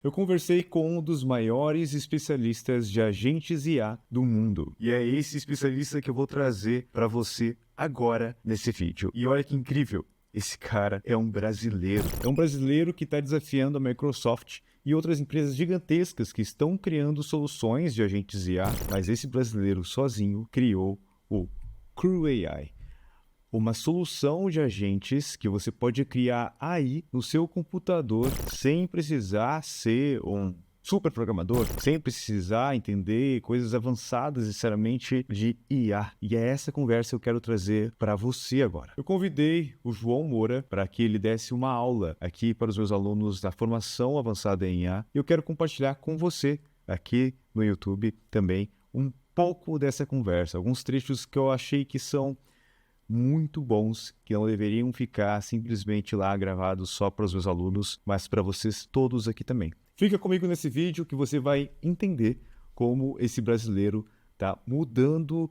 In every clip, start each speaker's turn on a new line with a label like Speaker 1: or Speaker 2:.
Speaker 1: Eu conversei com um dos maiores especialistas de agentes IA do mundo. E é esse especialista que eu vou trazer para você agora nesse vídeo. E olha que incrível, esse cara é um brasileiro. É um brasileiro que está desafiando a Microsoft e outras empresas gigantescas que estão criando soluções de agentes IA, mas esse brasileiro sozinho criou o Crew AI, uma solução de agentes que você pode criar aí no seu computador sem precisar ser um super programador, sem precisar entender coisas avançadas necessariamente de IA. E é essa conversa que eu quero trazer para você agora. Eu convidei o João Moura para que ele desse uma aula aqui para os meus alunos da formação avançada em IA. E eu quero compartilhar com você aqui no YouTube também um pouco dessa conversa, alguns trechos que eu achei que são muito bons, que não deveriam ficar simplesmente lá gravados só para os meus alunos, mas para vocês todos aqui também. Fica comigo nesse vídeo que você vai entender como esse brasileiro está mudando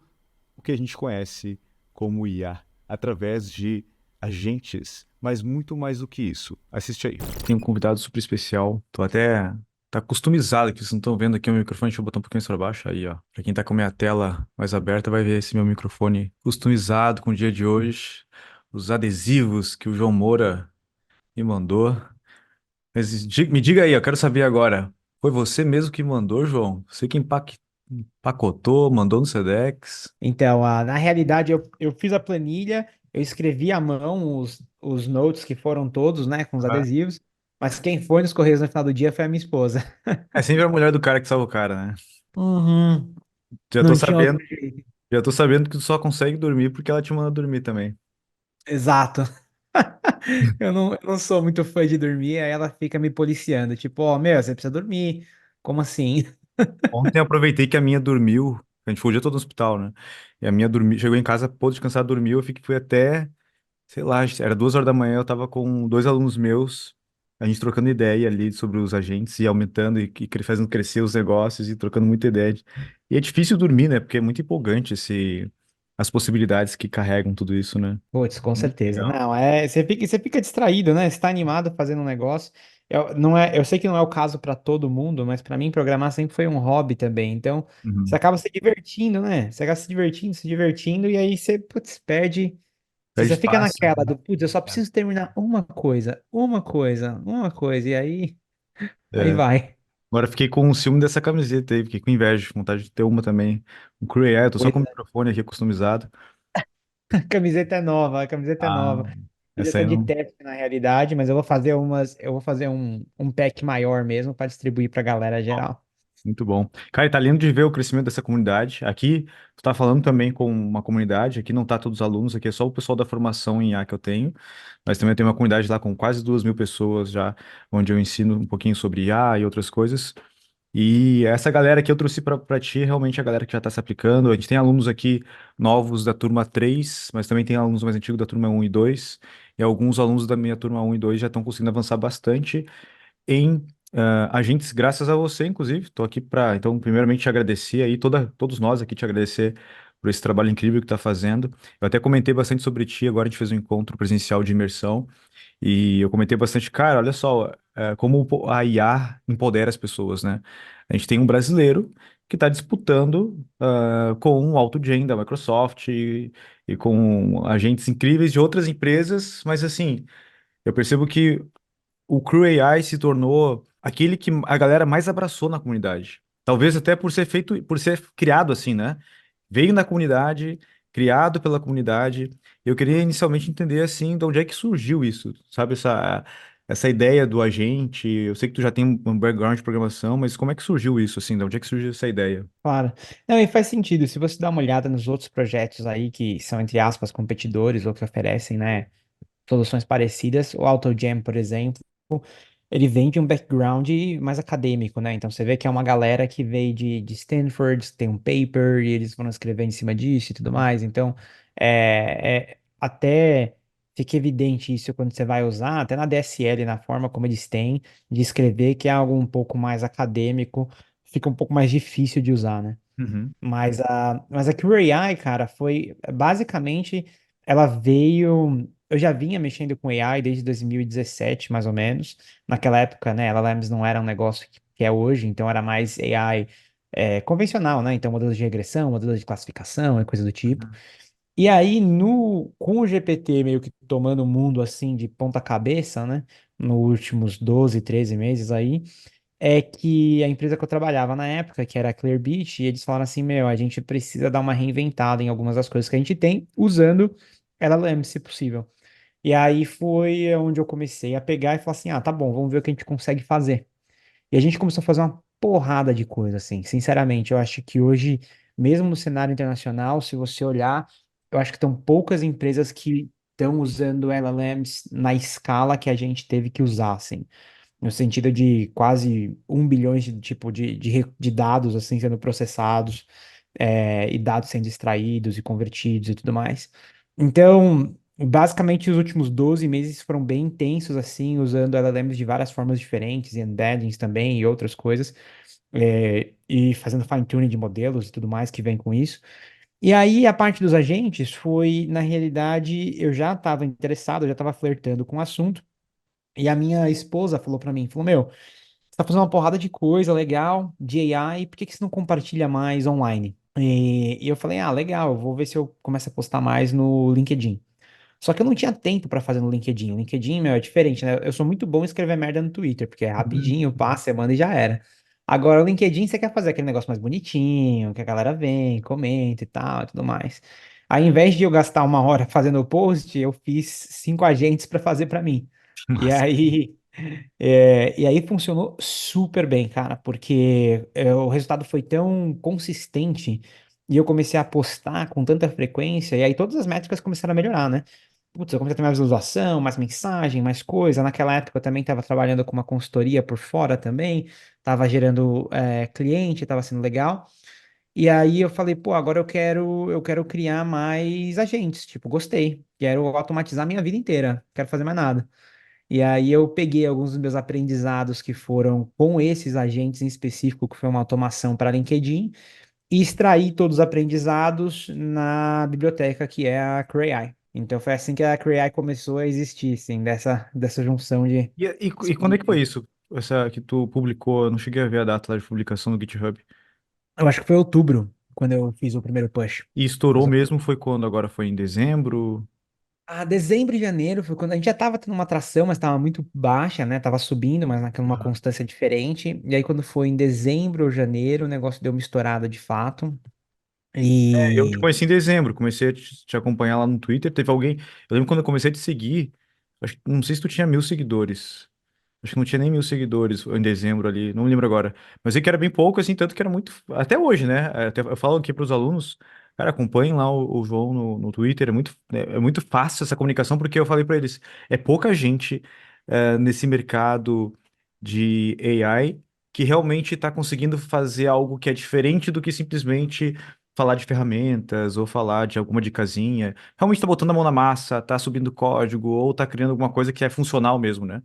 Speaker 1: o que a gente conhece como IA através de agentes, mas muito mais do que isso. Assiste aí. Tem um convidado super especial, tô até tá customizado aqui, vocês não estão vendo aqui o microfone, deixa eu botar um pouquinho mais para baixo aí, ó. Para quem tá com a minha tela mais aberta vai ver esse meu microfone customizado com o dia de hoje, os adesivos que o João Moura me mandou. Mas me diga aí, eu quero saber agora, foi você mesmo que mandou, João? Você que empacotou, mandou no Sedex?
Speaker 2: Então, na realidade, eu fiz a planilha, eu escrevi à mão os notes que foram todos, né, com os adesivos, mas quem foi nos Correios no final do dia foi a minha esposa.
Speaker 1: É sempre a mulher do cara que salva o cara, né?
Speaker 2: Uhum.
Speaker 1: Já tô
Speaker 2: Não tinha outro
Speaker 1: sabendo,
Speaker 2: jeito.
Speaker 1: já tô sabendo que tu só consegue dormir porque ela te manda dormir também.
Speaker 2: Exato. Eu não sou muito fã de dormir, aí ela fica me policiando, tipo, ó, meu, você precisa dormir. Como assim?
Speaker 1: Ontem eu aproveitei que a minha dormiu, a gente foi o dia todo no hospital, né? E a minha dormiu, chegou em casa, pôde descansar, dormiu, fui até, sei lá, era 2 horas da manhã, eu tava com dois alunos meus, a gente trocando ideia ali sobre os agentes e aumentando e fazendo crescer os negócios e trocando muita ideia. E é difícil dormir, né? Porque é muito empolgante as possibilidades que carregam tudo isso, né?
Speaker 2: Putz, com
Speaker 1: Muito
Speaker 2: certeza.
Speaker 1: legal.
Speaker 2: Não, você fica distraído, né? Você tá animado fazendo um negócio. Eu sei que não é o caso para todo mundo, mas para mim programar sempre foi um hobby também. Então, você
Speaker 1: Uhum.
Speaker 2: acaba se divertindo, né? Você acaba se divertindo, e aí você, putz, perde. Você
Speaker 1: Perde
Speaker 2: já fica
Speaker 1: espaço,
Speaker 2: naquela
Speaker 1: né?
Speaker 2: do, putz, eu só preciso terminar uma coisa, e aí
Speaker 1: É.
Speaker 2: vai.
Speaker 1: Agora fiquei com um ciúme dessa camiseta aí, fiquei com inveja, com vontade de ter uma também. Um Crew AI, eu tô só
Speaker 2: Pois
Speaker 1: com o
Speaker 2: é.
Speaker 1: microfone aqui customizado.
Speaker 2: A camiseta é nova, a camiseta é
Speaker 1: Ah,
Speaker 2: nova.
Speaker 1: essa
Speaker 2: Camiseta
Speaker 1: aí
Speaker 2: de
Speaker 1: não.
Speaker 2: teste na realidade, mas eu vou fazer um pack maior mesmo para distribuir pra galera geral.
Speaker 1: Muito bom. Cara, e tá lindo de ver o crescimento dessa comunidade. Aqui, tu tá falando também com uma comunidade, aqui não tá todos os alunos, aqui é só o pessoal da formação em IA que eu tenho, mas também tem uma comunidade lá com quase 2.000 pessoas já, onde eu ensino um pouquinho sobre IA e outras coisas. E essa galera que eu trouxe para ti, realmente é a galera que já está se aplicando. A gente tem alunos aqui novos da turma 3, mas também tem alunos mais antigos da turma 1 e 2. E alguns alunos da minha turma 1 e 2 já estão conseguindo avançar bastante em agentes, graças a você, inclusive. Estou aqui para, então, primeiramente, te agradecer aí, todos nós aqui te agradecer por esse trabalho incrível que está fazendo. Eu até comentei bastante sobre ti, agora a gente fez um encontro presencial de imersão. E eu comentei bastante, cara, olha só, como a IA empodera as pessoas, né? A gente tem um brasileiro que está disputando com um AutoGen da Microsoft e com agentes incríveis de outras empresas, mas assim, eu percebo que o Crew AI se tornou aquele que a galera mais abraçou na comunidade. Talvez até por ser feito, por ser criado assim, né? Veio na comunidade, criado pela comunidade. Eu queria inicialmente entender assim, de onde é que surgiu isso, sabe? Essa ideia do agente. Eu sei que tu já tem um background de programação, mas como é que surgiu isso, assim? De onde é que surgiu essa ideia?
Speaker 2: Claro. Não, e faz sentido. Se você dá uma olhada nos outros projetos aí que são, entre aspas, competidores ou que oferecem, né, soluções parecidas, o AutoGen, por exemplo, ele vem de um background mais acadêmico, né? Então você vê que é uma galera que veio de Stanford, tem um paper e eles foram escrever em cima disso e tudo mais. Então, até fica evidente isso quando você vai usar, até na DSL, na forma como eles têm de escrever, que é algo um pouco mais acadêmico, fica um pouco mais difícil de usar, né?
Speaker 1: Uhum,
Speaker 2: Mas a Cure AI, cara, foi basicamente ela veio. eu já vinha mexendo com AI desde 2017, mais ou menos. Naquela época, né, LLMs não era um negócio que é hoje, então era mais AI convencional, né? Então, modelos de regressão, modelos de classificação e coisa do tipo. E aí, com o GPT meio que tomando o mundo assim de ponta cabeça, né? Nos últimos 12, 13 meses aí, é que a empresa que eu trabalhava na época, que era a Clearbit, e eles falaram assim, meu, a gente precisa dar uma reinventada em algumas das coisas que a gente tem, usando LLM, se possível. E aí foi onde eu comecei a pegar e falar assim, ah, tá bom, vamos ver o que a gente consegue fazer. E a gente começou a fazer uma porrada de coisa, assim. Sinceramente, eu acho que hoje, mesmo no cenário internacional, se você olhar, eu acho que estão poucas empresas que estão usando LLMs na escala que a gente teve que usar, assim. No sentido de quase 1 bilhão de dados, assim, sendo processados, e dados sendo extraídos e convertidos e tudo mais. Então, basicamente, os últimos 12 meses foram bem intensos, assim, usando LLMs de várias formas diferentes, e embeddings também, e outras coisas, e fazendo fine-tuning de modelos e tudo mais que vem com isso. E aí, a parte dos agentes foi, na realidade, eu já estava interessado, eu já estava flertando com o assunto, e a minha esposa falou para mim, falou, meu, você tá fazendo uma porrada de coisa legal de AI, por que que você não compartilha mais online? E eu falei, ah, legal, eu vou ver se eu começo a postar mais no LinkedIn. Só que eu não tinha tempo pra fazer no LinkedIn. O LinkedIn, meu, é diferente, né? Eu sou muito bom em escrever merda no Twitter, porque é rapidinho, passa, você manda e já era. Agora, o LinkedIn, você quer fazer aquele negócio mais bonitinho, que a galera vem, comenta e tal, e tudo mais. Aí, ao invés de eu gastar 1 hora fazendo o post, eu fiz 5 agentes pra fazer pra mim. E
Speaker 1: Massa.
Speaker 2: aí, e aí funcionou super bem, cara, porque o resultado foi tão consistente e eu comecei a postar com tanta frequência, e aí todas as métricas começaram a melhorar, né? Putz, eu comecei a ter mais visualização, mais mensagem, mais coisa. Naquela época eu também estava trabalhando com uma consultoria por fora também, estava gerando cliente, estava sendo legal. E aí eu falei, pô, agora eu quero criar mais agentes, tipo, gostei, quero automatizar minha vida inteira, quero fazer mais nada. E aí eu peguei alguns dos meus aprendizados que foram com esses agentes em específico, que foi uma automação para LinkedIn, e extraí todos os aprendizados na biblioteca que é a Cray. Então foi assim que a Cray começou a existir, assim, dessa junção de
Speaker 1: E quando é que foi
Speaker 2: disponíveis.
Speaker 1: isso? Essa que tu publicou, eu não cheguei a ver a data lá de publicação no GitHub.
Speaker 2: Eu acho que foi outubro, quando eu fiz o primeiro push.
Speaker 1: E estourou mesmo foi quando? Agora foi em dezembro?
Speaker 2: Dezembro e janeiro foi quando a gente já tava tendo uma atração, mas tava muito baixa, né? Tava subindo, mas naquela uma
Speaker 1: Aham.
Speaker 2: constância diferente. E aí, quando foi em dezembro ou janeiro, o negócio deu uma estourada de fato.
Speaker 1: Eu te
Speaker 2: E.
Speaker 1: conheci em dezembro, comecei a te acompanhar lá no Twitter. Teve alguém. Eu lembro quando eu comecei a te seguir, não sei se tu tinha 1.000 seguidores. Acho que não tinha nem 1.000 seguidores em dezembro ali, não me lembro agora. Mas sei que era bem pouco, assim, tanto que era muito. Até hoje, né? Até eu falo aqui para os alunos, cara, acompanhem lá o João no Twitter, é muito fácil essa comunicação, porque eu falei para eles, é pouca gente nesse mercado de AI que realmente está conseguindo fazer algo que é diferente do que simplesmente falar de ferramentas ou falar de alguma dicasinha. Realmente está botando a mão na massa, está subindo código ou está criando alguma coisa que é funcional mesmo, né?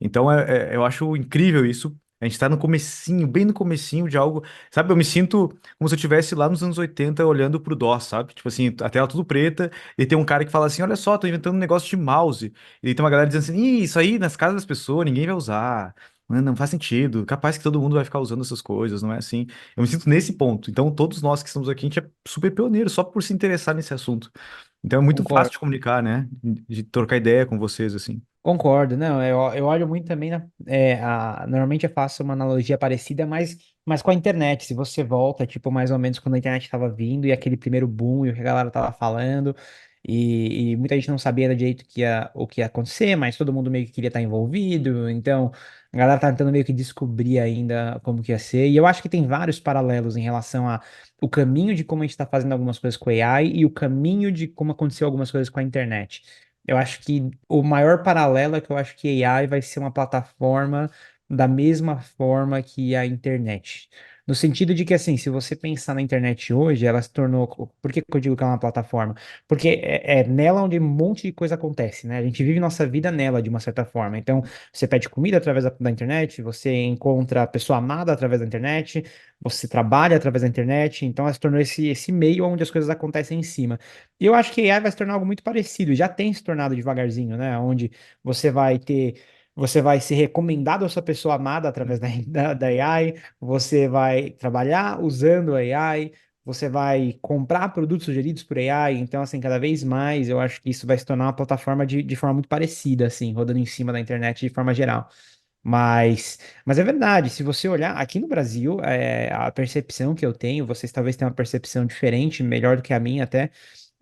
Speaker 1: Então eu acho incrível isso. A gente tá no comecinho, bem no comecinho de algo, sabe? Eu me sinto como se eu estivesse lá nos anos 80 olhando pro DOS, sabe? Tipo assim, a tela tudo preta, e tem um cara que fala assim: olha só, tô inventando um negócio de mouse. E aí tem uma galera dizendo assim: Ih, isso aí nas casas das pessoas ninguém vai usar. Não faz sentido. Capaz que todo mundo vai ficar usando essas coisas, não é assim? Eu me sinto nesse ponto. Então, todos nós que estamos aqui, a gente é super pioneiro só por se interessar nesse assunto. Então, é muito fácil
Speaker 2: Concordo.
Speaker 1: de comunicar, né? De trocar ideia com vocês, assim.
Speaker 2: Concordo, não, eu olho muito também normalmente eu faço uma analogia parecida, mas com a internet, se você volta, tipo, mais ou menos quando a internet estava vindo e aquele primeiro boom e o que a galera tava falando, e muita gente não sabia do jeito o que ia acontecer, mas todo mundo meio que queria estar envolvido, então a galera tá tentando meio que descobrir ainda como que ia ser, e eu acho que tem vários paralelos em relação a o caminho de como a gente está fazendo algumas coisas com a AI e o caminho de como aconteceu algumas coisas com a internet. Eu acho que o maior paralelo é que eu acho que AI vai ser uma plataforma da mesma forma que a internet. No sentido de que, assim, se você pensar na internet hoje, ela se tornou. Por que que eu digo que é uma plataforma? Porque é nela onde um monte de coisa acontece, né? A gente vive nossa vida nela, de uma certa forma. Então, você pede comida através da internet, você encontra a pessoa amada através da internet, você trabalha através da internet. Então, ela se tornou esse meio onde as coisas acontecem em cima. E eu acho que a AI vai se tornar algo muito parecido. Já tem se tornado devagarzinho, né? Onde você vai ter. Você vai ser recomendado a sua pessoa amada através da AI, você vai trabalhar usando a AI, você vai comprar produtos sugeridos por AI, então, assim, cada vez mais eu acho que isso vai se tornar uma plataforma de forma muito parecida, assim, rodando em cima da internet de forma geral. Mas é verdade, se você olhar aqui no Brasil, a percepção que eu tenho, vocês talvez tenham uma percepção diferente, melhor do que a minha até,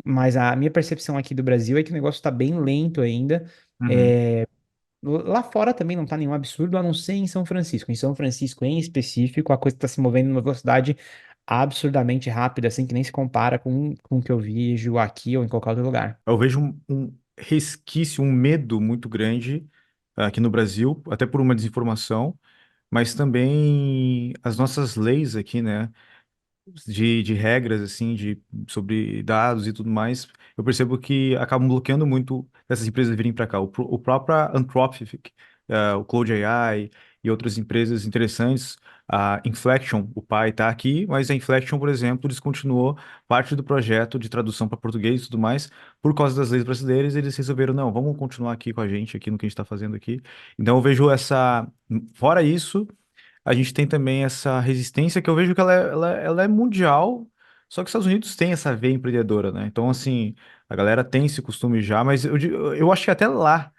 Speaker 2: mas a minha percepção aqui do Brasil é que o negócio está bem lento ainda.
Speaker 1: Uhum.
Speaker 2: É, Lá fora também não tá nenhum absurdo, a não ser em São Francisco. Em São Francisco, em específico, a coisa está se movendo numa velocidade absurdamente rápida, assim, que nem se compara com o que eu vejo aqui ou em qualquer outro lugar.
Speaker 1: Eu vejo um resquício, um medo muito grande aqui no Brasil, até por uma desinformação, mas também as nossas leis aqui, né? De regras, assim, sobre dados e tudo mais, eu percebo que acabam bloqueando muito essas empresas virem para cá. O próprio Anthropic, o Cloud AI e outras empresas interessantes, a Inflection, o pai está aqui, mas a Inflection, por exemplo, descontinuou parte do projeto de tradução para português e tudo mais, por causa das leis brasileiras, eles resolveram, não, vamos continuar aqui com a gente, aqui no que a gente está fazendo aqui. Então eu vejo essa. Fora isso, a gente tem também essa resistência que eu vejo que ela é mundial, só que os Estados Unidos tem essa veia empreendedora, né? Então, assim, a galera tem esse costume já, mas eu acho que até lá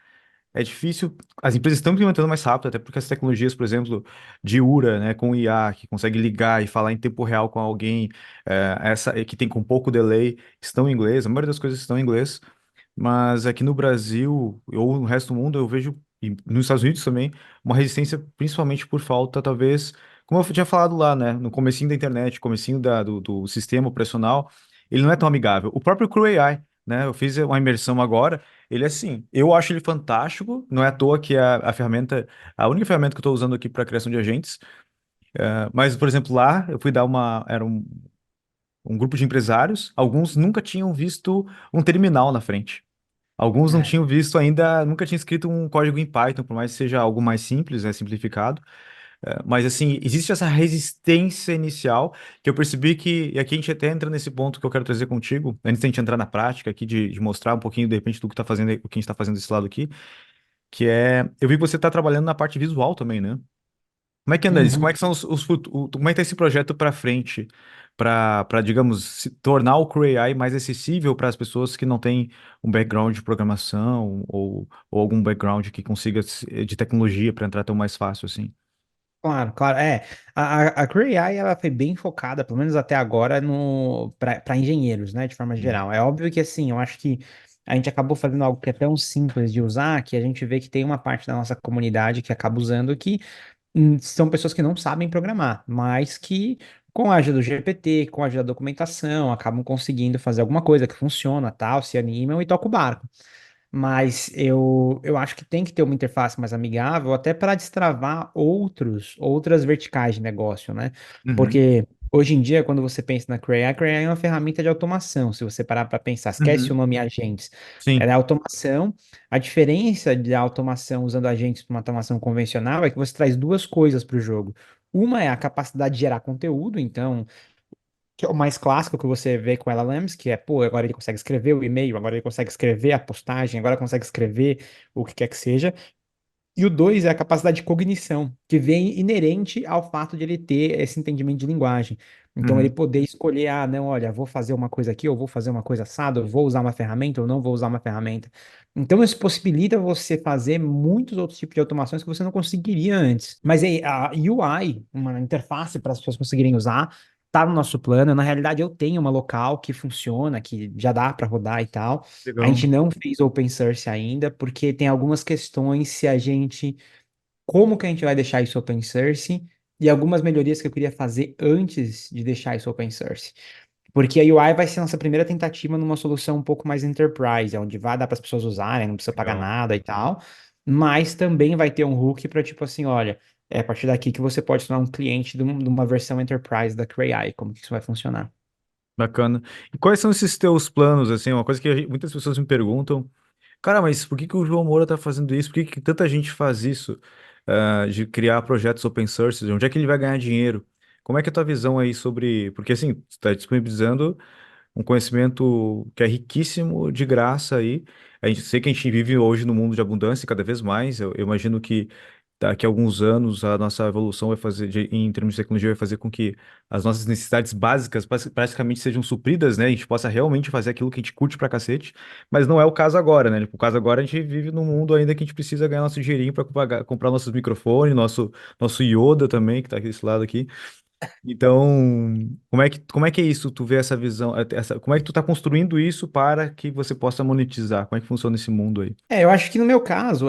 Speaker 1: é difícil. As empresas estão implementando mais rápido, até porque as tecnologias, por exemplo, de URA, né, com IA, que consegue ligar e falar em tempo real com alguém, essa que tem com pouco delay, estão em inglês, a maioria das coisas estão em inglês. Mas aqui no Brasil, ou no resto do mundo, eu vejo, e nos Estados Unidos também, uma resistência principalmente por falta, talvez, como eu tinha falado lá, né, no comecinho da internet, comecinho do sistema operacional, ele não é tão amigável. O próprio Crew AI, né, eu fiz uma imersão agora, ele é assim, eu acho ele fantástico, não é à toa que a ferramenta, a única ferramenta que eu estou usando aqui para criação de agentes, mas, por exemplo, lá eu fui dar era um grupo de empresários, alguns nunca tinham visto um terminal na frente. Alguns não
Speaker 2: É.
Speaker 1: tinham visto ainda, nunca tinham escrito um código em Python, por mais que seja algo mais simples, né, simplificado. Mas assim, existe essa resistência inicial que eu percebi que, e aqui a gente até entra nesse ponto que eu quero trazer contigo, antes da gente entrar na prática aqui, de mostrar um pouquinho, de repente, do que tá fazendo, o que a gente está fazendo desse lado aqui, que é, eu vi que você está trabalhando na parte visual também, né? Como é que anda isso? Como é
Speaker 2: Uhum.
Speaker 1: que são como é que tá esse projeto para frente, para, digamos, tornar o Creo AI mais acessível para as pessoas que não têm um background de programação ou algum background que consiga de tecnologia para entrar tão mais fácil assim?
Speaker 2: Claro, claro. A Cray AI, ela foi bem focada, pelo menos até agora, no para engenheiros, né, de forma
Speaker 1: Uhum.
Speaker 2: geral. É óbvio que, assim, eu acho que a gente acabou fazendo algo que é tão simples de usar, que a gente vê que tem uma parte da nossa comunidade que acaba usando que são pessoas que não sabem programar, mas que, com a ajuda do GPT, com a ajuda da documentação, acabam conseguindo fazer alguma coisa que funciona, tal, se animam e tocam o barco. Mas eu acho que tem que ter uma interface mais amigável, até para destravar outras verticais de negócio, né?
Speaker 1: Uhum.
Speaker 2: Porque hoje em dia, quando você pensa na Cray, a Cray é uma ferramenta de automação. Se você parar para pensar, esquece o
Speaker 1: Uhum.
Speaker 2: nome agentes. Ela
Speaker 1: Sim.
Speaker 2: é automação. A diferença da automação usando agentes para uma automação convencional é que você traz duas coisas para o jogo. Uma é a capacidade de gerar conteúdo, então que é o mais clássico que você vê com LLMs, que é, pô, agora ele consegue escrever o e-mail, agora ele consegue escrever a postagem, agora consegue escrever o que quer que seja. E o dois é a capacidade de cognição, que vem inerente ao fato de ele ter esse entendimento de linguagem. Então, ele
Speaker 1: Uhum.
Speaker 2: poder escolher, ah, não, olha, vou fazer uma coisa aqui, eu vou fazer uma coisa assada, eu vou usar uma ferramenta, ou não vou usar uma ferramenta. Então, isso possibilita você fazer muitos outros tipos de automações que você não conseguiria antes. Mas aí, a UI, uma interface para as pessoas conseguirem usar, tá no nosso plano. Na realidade, eu tenho uma local que funciona, que já dá para rodar e tal. A
Speaker 1: Legal.
Speaker 2: gente não fez open source ainda, porque tem algumas questões se a gente, como que a gente vai deixar isso open source e algumas melhorias que eu queria fazer antes de deixar isso open source. Porque a UI vai ser a nossa primeira tentativa numa solução um pouco mais enterprise, onde vai dar para as pessoas usarem, não precisa pagar
Speaker 1: Legal.
Speaker 2: nada e tal, mas também vai ter um hook para tipo assim, olha, É a partir daqui que você pode se tornar um cliente de uma versão enterprise da Cray, como que isso vai funcionar.
Speaker 1: Bacana. E quais são esses teus planos, assim? Uma coisa que muitas pessoas me perguntam, cara, mas por que que o João Moura tá fazendo isso? Por que que tanta gente faz isso, de criar projetos open source? Onde é que ele vai ganhar dinheiro? Como é que é a tua visão aí sobre... Porque, assim, você está disponibilizando um conhecimento que é riquíssimo de graça aí. A gente sei que a gente vive hoje no mundo de abundância cada vez mais. Eu imagino que daqui a alguns anos a nossa evolução vai fazer, em termos de tecnologia, vai fazer com que as nossas necessidades básicas praticamente sejam supridas, né? A gente possa realmente fazer aquilo que a gente curte pra cacete, mas não é o caso agora, né? Tipo, o caso agora a gente vive num mundo ainda que a gente precisa ganhar nosso dinheirinho pra comprar nossos microfones, nosso Yoda também, que tá aqui desse lado aqui. Então, como é que é isso? Tu vê essa visão, como é que tu tá construindo isso para que você possa monetizar? Como é que funciona esse mundo aí?
Speaker 2: Eu acho que no meu caso,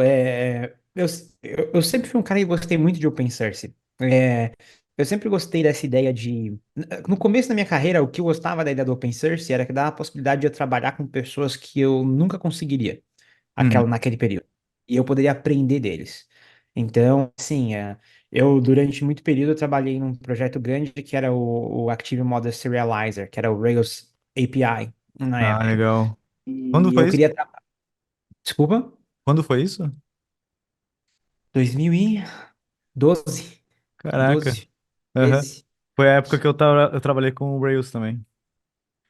Speaker 2: eu sempre fui um cara que gostei muito de open source. Eu sempre gostei dessa ideia de. No começo da minha carreira, o que eu gostava da ideia do open source era que dava a possibilidade de eu trabalhar com pessoas que eu nunca conseguiria
Speaker 1: Uhum.
Speaker 2: naquele período. E eu poderia aprender deles. Então, assim, eu durante muito período eu trabalhei num projeto grande que era o Active Model Serializer, que era o Rails API na
Speaker 1: Ah,
Speaker 2: época.
Speaker 1: legal. Quando
Speaker 2: E eu
Speaker 1: foi isso?
Speaker 2: queria. Desculpa?
Speaker 1: Quando foi isso?
Speaker 2: 2012,
Speaker 1: Caraca.
Speaker 2: 12,
Speaker 1: Aham.
Speaker 2: 13.
Speaker 1: Foi a época que eu trabalhei com o Rails também.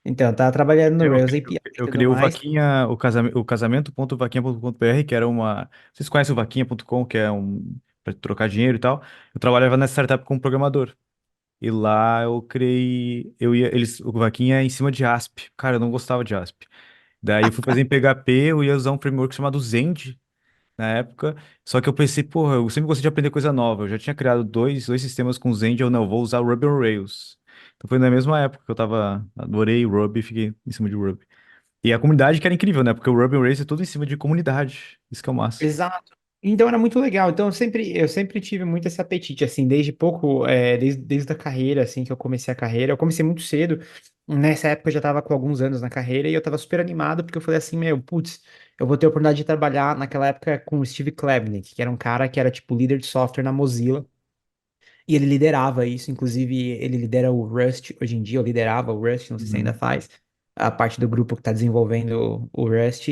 Speaker 2: Então, eu tava trabalhando no
Speaker 1: Eu,
Speaker 2: Rails
Speaker 1: cri-
Speaker 2: API e
Speaker 1: eu
Speaker 2: tudo
Speaker 1: criei o
Speaker 2: mais.
Speaker 1: Vaquinha, o casamento.vaquinha.com.br, que era uma. Vocês conhecem o vaquinha.com, que é um. Pra trocar dinheiro e tal. Eu trabalhava nessa startup como programador. E lá eu criei. O Vaquinha é em cima de ASP. Cara, eu não gostava de ASP. Daí eu fui fazer em PHP, eu ia usar um framework chamado Zend na época. Só que eu pensei, porra, eu sempre gostei de aprender coisa nova. Eu já tinha criado dois sistemas com Zend, eu não, vou usar o Ruby on Rails. Então foi na mesma época que eu tava, adorei o Ruby e fiquei em cima de Ruby. E a comunidade que era incrível, né? Porque o Ruby on Rails é tudo em cima de comunidade. Isso que é o massa.
Speaker 2: Exato. Então era muito legal. Então eu sempre tive muito esse apetite, assim, desde pouco, desde a carreira, assim, que eu comecei a carreira. Eu comecei muito cedo. Nessa época eu já estava com alguns anos na carreira e eu estava super animado porque eu falei assim, meu, putz, eu vou ter a oportunidade de trabalhar naquela época com o Steve Klebnick, que era um cara que era tipo líder de software na Mozilla. E ele liderava isso, inclusive ele lidera o Rust hoje em dia, ou liderava o Rust, não sei se ainda
Speaker 1: Uhum.
Speaker 2: faz, a parte do grupo que está desenvolvendo o Rust.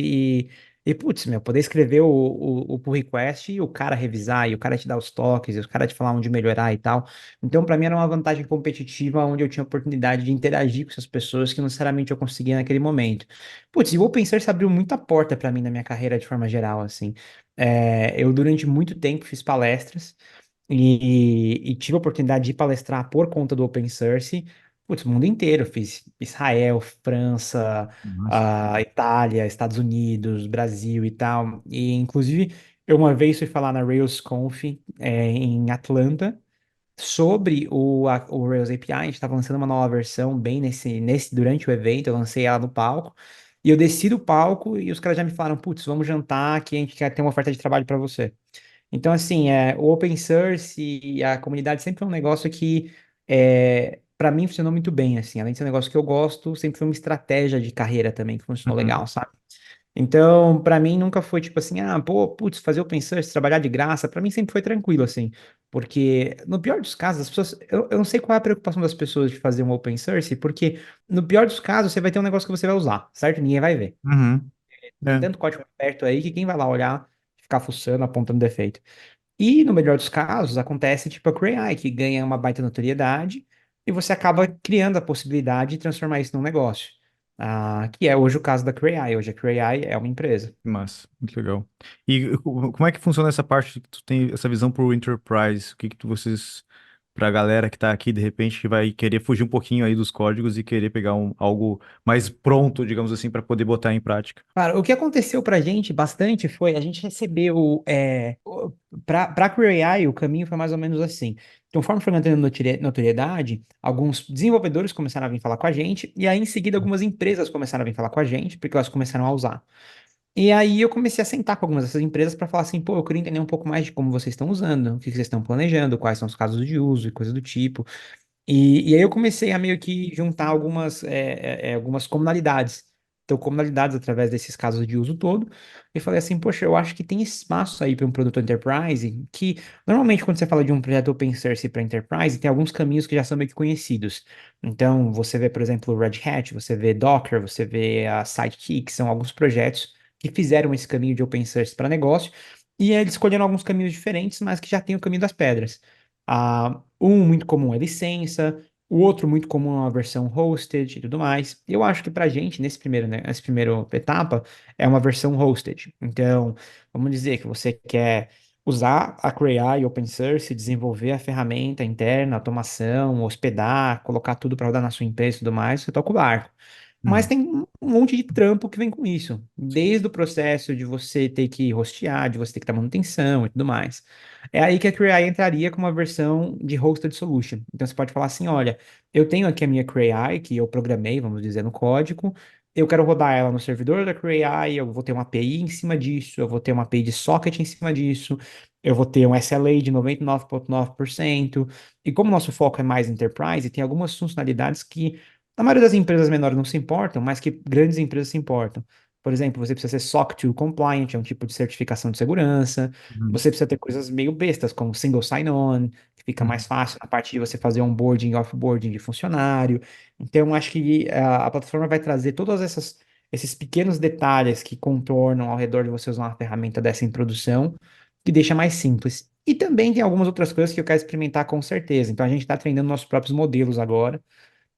Speaker 2: Putz, meu, poder escrever o pull request e o cara revisar, e o cara te dar os toques, e o cara te falar onde melhorar e tal. Então, para mim, era uma vantagem competitiva onde eu tinha a oportunidade de interagir com essas pessoas que não necessariamente eu conseguia naquele momento. Putz, e o open source abriu muita porta para mim na minha carreira de forma geral, assim. Eu, durante muito tempo, fiz palestras. E tive a oportunidade de ir palestrar por conta do open source, putz, o mundo inteiro. Fiz Israel, França,
Speaker 1: Nossa.
Speaker 2: Itália, Estados Unidos, Brasil e tal. E, inclusive, eu uma vez fui falar na RailsConf, em Atlanta, sobre o Rails API. A gente estava lançando uma nova versão bem durante o evento. Eu lancei ela no palco. E eu desci do palco e os caras já me falaram, putz, vamos jantar que a gente quer ter uma oferta de trabalho para você. Então, assim, o open source e a comunidade sempre foi um negócio que, para mim, funcionou muito bem, assim. Além de ser um negócio que eu gosto, sempre foi uma estratégia de carreira também que funcionou
Speaker 1: Uhum.
Speaker 2: legal, sabe? Então, para mim, nunca foi tipo assim, pô, putz, fazer open source, trabalhar de graça, para mim sempre foi tranquilo, assim. Porque, no pior dos casos, as pessoas. Eu não sei qual é a preocupação das pessoas de fazer um open source, porque, no pior dos casos, você vai ter um negócio que você vai usar, certo? Ninguém vai ver.
Speaker 1: Uhum.
Speaker 2: Tem
Speaker 1: É,
Speaker 2: tanto código aberto aí que quem vai lá olhar, ficar fuçando, apontando defeito. E, no melhor dos casos, acontece tipo a Cray, que ganha uma baita notoriedade e você acaba criando a possibilidade de transformar isso num negócio. Que é hoje o caso da Cray. Hoje a Cray é uma empresa.
Speaker 1: massa, muito legal. E como é que funciona essa parte que tu tem essa visão pro Enterprise? O que que vocês, pra galera que tá aqui, de repente, que vai querer fugir um pouquinho aí dos códigos e querer pegar algo mais pronto, digamos assim, para poder botar em prática?
Speaker 2: Cara, o que aconteceu pra gente bastante foi a gente recebeu. Pra Cray, o caminho foi mais ou menos assim. Conforme foi mantendo notoriedade, alguns desenvolvedores começaram a vir falar com a gente, e aí em seguida algumas empresas começaram a vir falar com a gente, porque elas começaram a usar. E aí eu comecei a sentar com algumas dessas empresas para falar assim, pô, eu queria entender um pouco mais de como vocês estão usando, o que que vocês estão planejando, quais são os casos de uso e coisa do tipo. E aí eu comecei a meio que juntar algumas comunalidades. ter comunalidades através desses casos de uso todo. E falei assim, poxa, eu acho que tem espaço aí para um produto enterprise que, normalmente, quando você fala de um projeto open source para enterprise, tem alguns caminhos que já são meio que conhecidos. Então, você vê, por exemplo, o Red Hat, você vê Docker, você vê a Sidekick, que são alguns projetos que fizeram esse caminho de open source para negócio, e eles escolheram alguns caminhos diferentes, mas que já tem o caminho das pedras. Um muito comum é licença, o outro muito comum é uma versão hosted e tudo mais. Eu acho que pra gente, nesse primeiro, né, nessa primeira etapa, é uma versão hosted. Então, vamos dizer que você quer usar a CrayEye Open Source, desenvolver a ferramenta interna, automação, hospedar, colocar tudo para rodar na sua empresa e tudo mais, você toca o barco. Mas
Speaker 1: Uhum.
Speaker 2: tem um monte de trampo que vem com isso. Desde o processo de você ter que hostear, de você ter que dar manutenção e tudo mais. É aí que a CrayEye entraria com uma versão de hosted solution. Então você pode falar assim, olha, eu tenho aqui a minha CrayEye, que eu programei, vamos dizer, no código, eu quero rodar ela no servidor da CrayEye, eu vou ter uma API em cima disso, eu vou ter uma API de socket em cima disso, eu vou ter um SLA de 99,9%. E como nosso foco é mais enterprise, tem algumas funcionalidades que a maioria das empresas menores não se importam, mas que grandes empresas se importam. Por exemplo, você precisa ser SOC 2 compliant, é um tipo de certificação de segurança.
Speaker 1: Uhum.
Speaker 2: Você precisa ter coisas meio bestas, como single sign-on, que fica mais
Speaker 1: Uhum.
Speaker 2: fácil na parte de você fazer onboarding e offboarding de funcionário. Então, acho que a plataforma vai trazer todos esses pequenos detalhes que contornam ao redor de você usar uma ferramenta dessa em produção, que deixa mais simples. E também tem algumas outras coisas que eu quero experimentar com certeza. Então, a gente está treinando nossos próprios modelos agora.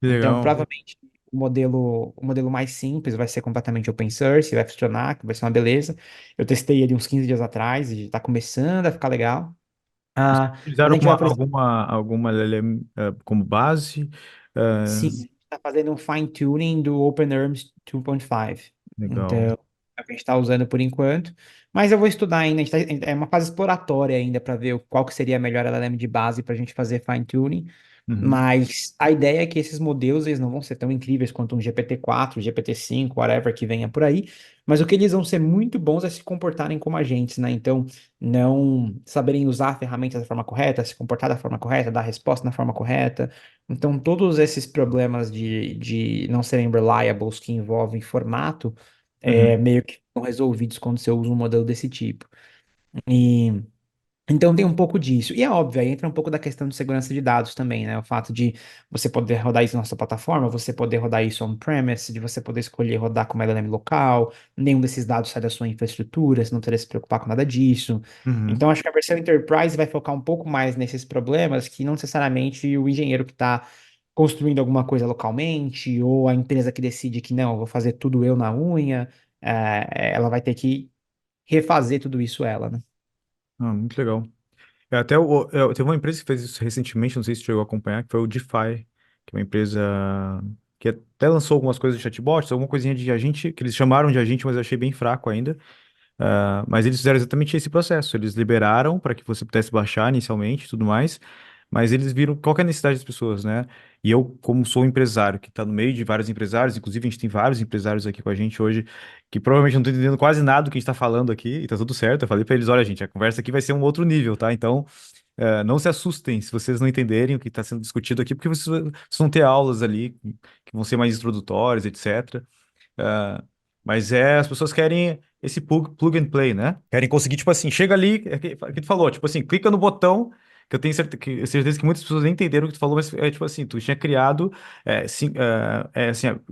Speaker 1: Que
Speaker 2: Então,
Speaker 1: legal.
Speaker 2: provavelmente, o modelo mais simples vai ser completamente open source, vai funcionar, que vai ser uma beleza. Eu testei ele uns 15 dias atrás e está começando a ficar legal. Mas a
Speaker 1: Utilizaram
Speaker 2: gente vai, por exemplo,
Speaker 1: alguma LLM como base?
Speaker 2: sim,
Speaker 1: Ah,
Speaker 2: está fazendo um fine-tuning do OpenARMS 2.5.
Speaker 1: legal.
Speaker 2: Então, é o que a gente está usando por enquanto. Mas eu vou estudar ainda, é uma fase exploratória ainda para ver qual que seria a melhor LLM de base para a gente fazer fine-tuning.
Speaker 1: Uhum.
Speaker 2: Mas a ideia é que esses modelos eles não vão ser tão incríveis quanto um GPT-4, GPT-5, whatever que venha por aí, mas o que eles vão ser muito bons é se comportarem como agentes, né? Então, não saberem usar a ferramenta da forma correta, se comportar da forma correta, dar a resposta da forma correta. Então, todos esses problemas de não serem reliables que envolvem formato,
Speaker 1: Uhum.
Speaker 2: meio que são resolvidos quando você usa um modelo desse tipo. E então tem um pouco disso. E é óbvio, aí entra um pouco da questão de segurança de dados também, né? O fato de você poder rodar isso na sua plataforma, você poder rodar isso on-premise, de você poder escolher rodar como LLM local, nenhum desses dados sai da sua infraestrutura, você não teria que se preocupar com nada disso.
Speaker 1: Uhum.
Speaker 2: Então acho que a versão Enterprise vai focar um pouco mais nesses problemas que não necessariamente o engenheiro que está construindo alguma coisa localmente, ou a empresa que decide que não, eu vou fazer tudo eu na unha, ela vai ter que refazer tudo isso ela, né?
Speaker 1: Ah, muito legal. Teve uma empresa que fez isso recentemente, não sei se você chegou a acompanhar, que foi o DeFi, que é uma empresa que até lançou algumas coisas de chatbots, alguma coisinha de agente, que eles chamaram de agente, mas eu achei bem fraco ainda. Mas eles fizeram exatamente esse processo. Eles liberaram para que você pudesse baixar inicialmente e tudo mais, mas eles viram qual que é a necessidade das pessoas, né? E eu, como sou um empresário que está no meio de vários empresários, inclusive a gente tem vários empresários aqui com a gente hoje, que provavelmente não estão entendendo quase nada do que a gente está falando aqui, e tá tudo certo. Eu falei para eles: olha, gente, a conversa aqui vai ser um outro nível, tá? Então, não se assustem se vocês não entenderem o que está sendo discutido aqui, porque vocês vão ter aulas ali que vão ser mais introdutórias, etc. Ah, mas as pessoas querem esse plug and play, né? Querem conseguir, tipo assim, chega ali, é que tu falou, tipo assim, clica no botão, que eu tenho certeza que muitas pessoas nem entenderam o que tu falou, mas é tipo assim, tu tinha criado, assim,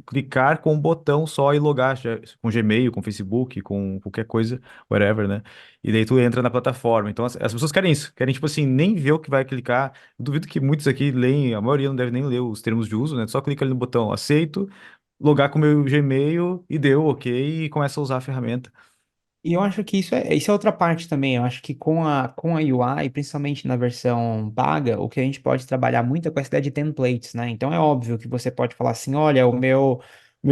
Speaker 1: clicar com um botão só e logar, com Gmail, com Facebook, com qualquer coisa, whatever, né? E daí tu entra na plataforma. Então as pessoas querem isso, querem, tipo assim, nem ver o que vai clicar. Eu duvido que muitos aqui leem, a maioria não deve nem ler os termos de uso, né? Só clica ali no botão aceito, logar com o meu Gmail e deu ok e começa a usar a ferramenta.
Speaker 2: E eu acho que isso é outra parte também. Eu acho que com a UI, principalmente na versão paga, o que a gente pode trabalhar muito é com essa ideia de templates, né? Então é óbvio que você pode falar assim: olha, o meu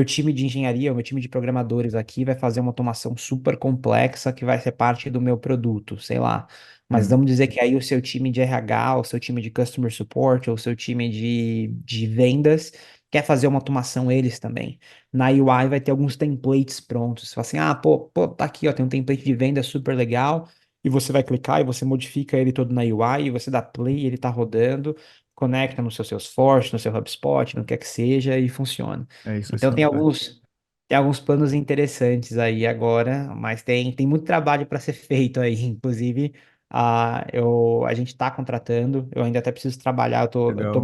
Speaker 2: time de engenharia, o meu time de programadores aqui vai fazer uma automação super complexa que vai ser parte do meu produto, sei lá. Mas
Speaker 1: Hum.
Speaker 2: vamos dizer que aí o seu time de RH, o seu time de customer support, ou o seu time de vendas quer fazer uma automação eles também. Na UI vai ter alguns templates prontos. Você fala assim, pô, tá aqui, ó, tem um template de venda super legal, e você vai clicar e você modifica ele todo na UI, e você dá play, ele tá rodando, conecta no seu Salesforce, no seu HubSpot, no que quer que seja, e funciona.
Speaker 1: É isso, vai ser
Speaker 2: Então tem
Speaker 1: fantástico.
Speaker 2: alguns. Tem alguns planos interessantes aí agora, mas tem muito trabalho para ser feito aí. Inclusive, a gente está contratando, eu ainda até preciso trabalhar, eu tô
Speaker 1: Legal.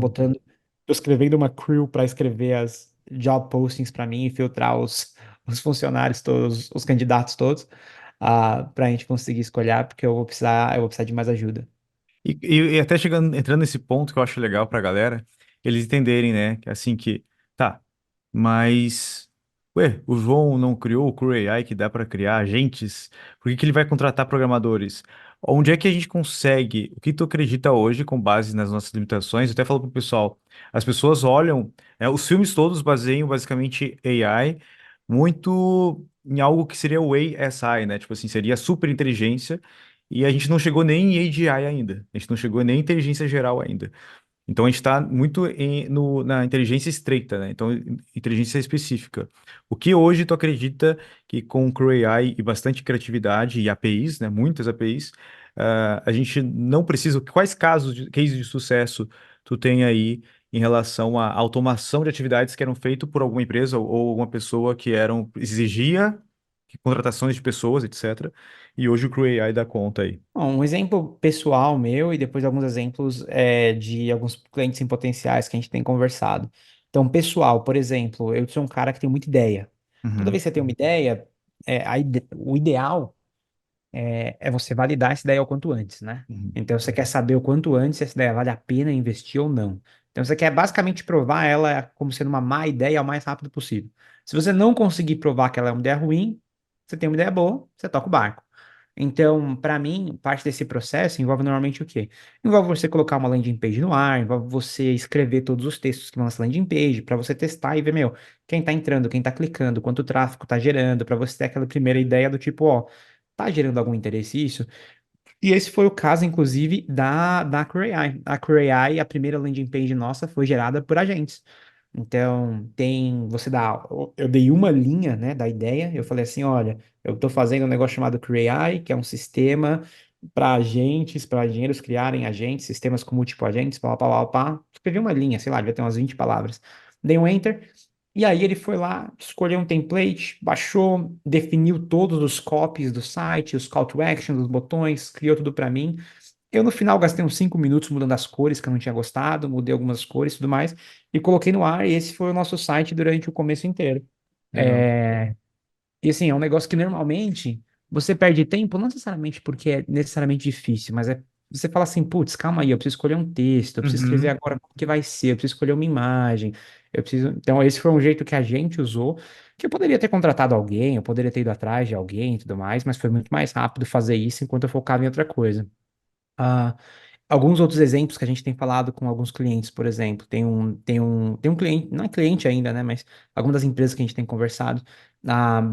Speaker 2: tô escrevendo uma crew para escrever as job postings para mim e filtrar os funcionários todos, os candidatos todos, para a gente conseguir escolher, porque eu vou precisar de mais ajuda.
Speaker 1: E até chegando, entrando nesse ponto que eu acho legal pra galera, eles entenderem, né? Que assim que, tá, mas, ué, o João não criou o Crew AI que dá pra criar agentes? Por que que ele vai contratar programadores? Onde é que a gente consegue? O que tu acredita hoje, com base nas nossas limitações? Eu até falo pro pessoal, as pessoas olham, os filmes todos baseiam basicamente AI muito em algo que seria o ASI, né? Tipo assim, seria a super inteligência e a gente não chegou nem em AGI ainda. A gente não chegou nem em inteligência geral ainda. Então a gente está muito na inteligência estreita, né? Então, inteligência específica. O que hoje tu acredita que com o Crew AI e bastante criatividade e APIs, né? Muitas APIs, a gente não precisa. Quais cases de sucesso tu tem aí em relação à automação de atividades que eram feitas por alguma empresa ou alguma pessoa que exigia contratações de pessoas, etc. E hoje o Crew AI dá conta aí.
Speaker 2: Bom, um exemplo pessoal meu e depois alguns exemplos de alguns clientes em potenciais que a gente tem conversado. Então, pessoal, por exemplo, eu sou um cara que tem muita ideia. Toda
Speaker 1: Uhum,
Speaker 2: vez que você tem uma ideia, o ideal é você validar essa ideia o quanto antes, né?
Speaker 1: uhum.
Speaker 2: Então, você quer saber o quanto antes se essa ideia vale a pena investir ou não. Então, você quer basicamente provar ela como sendo uma má ideia o mais rápido possível. Se você não conseguir provar que ela é uma ideia ruim, você tem uma ideia boa, você toca o barco. Então, para mim, parte desse processo envolve normalmente o quê? Envolve você colocar uma landing page no ar, envolve você escrever todos os textos que vão nessa landing page, para você testar e ver, meu, quem tá entrando, quem tá clicando, quanto tráfego tá gerando, para você ter aquela primeira ideia do tipo, ó, tá gerando algum interesse isso? E esse foi o caso, inclusive, da Cray.ai. A Cray.ai, a primeira landing page nossa, foi gerada por agentes. Então, eu dei uma linha, né, da ideia, eu falei assim, olha, eu estou fazendo um negócio chamado Cray.ai, que é um sistema para agentes, para engenheiros criarem agentes, sistemas com múltiplos agentes, pá, pá, pá, pá. Escrevi uma linha, sei lá, devia ter umas 20 palavras. Dei um enter, e aí ele foi lá, escolheu um template, baixou, definiu todos os copies do site, os call to action, os botões, criou tudo para mim. Eu no final gastei uns 5 minutos mudando as cores que eu não tinha gostado, mudei algumas cores e tudo mais, e coloquei no ar, e esse foi o nosso site durante o começo inteiro.
Speaker 1: Legal.
Speaker 2: E assim, é um negócio que normalmente você perde tempo, não necessariamente porque é necessariamente difícil, mas você fala assim, putz, calma aí, eu preciso escolher um texto, eu preciso escrever
Speaker 1: Uhum.
Speaker 2: agora como que vai ser, eu preciso escolher uma imagem, eu preciso. Então, esse foi um jeito que a gente usou, que eu poderia ter contratado alguém, eu poderia ter ido atrás de alguém e tudo mais, mas foi muito mais rápido fazer isso enquanto eu focava em outra coisa. Ah, alguns outros exemplos que a gente tem falado com alguns clientes, por exemplo, tem um cliente, não é cliente ainda, né, mas algumas das empresas que a gente tem conversado,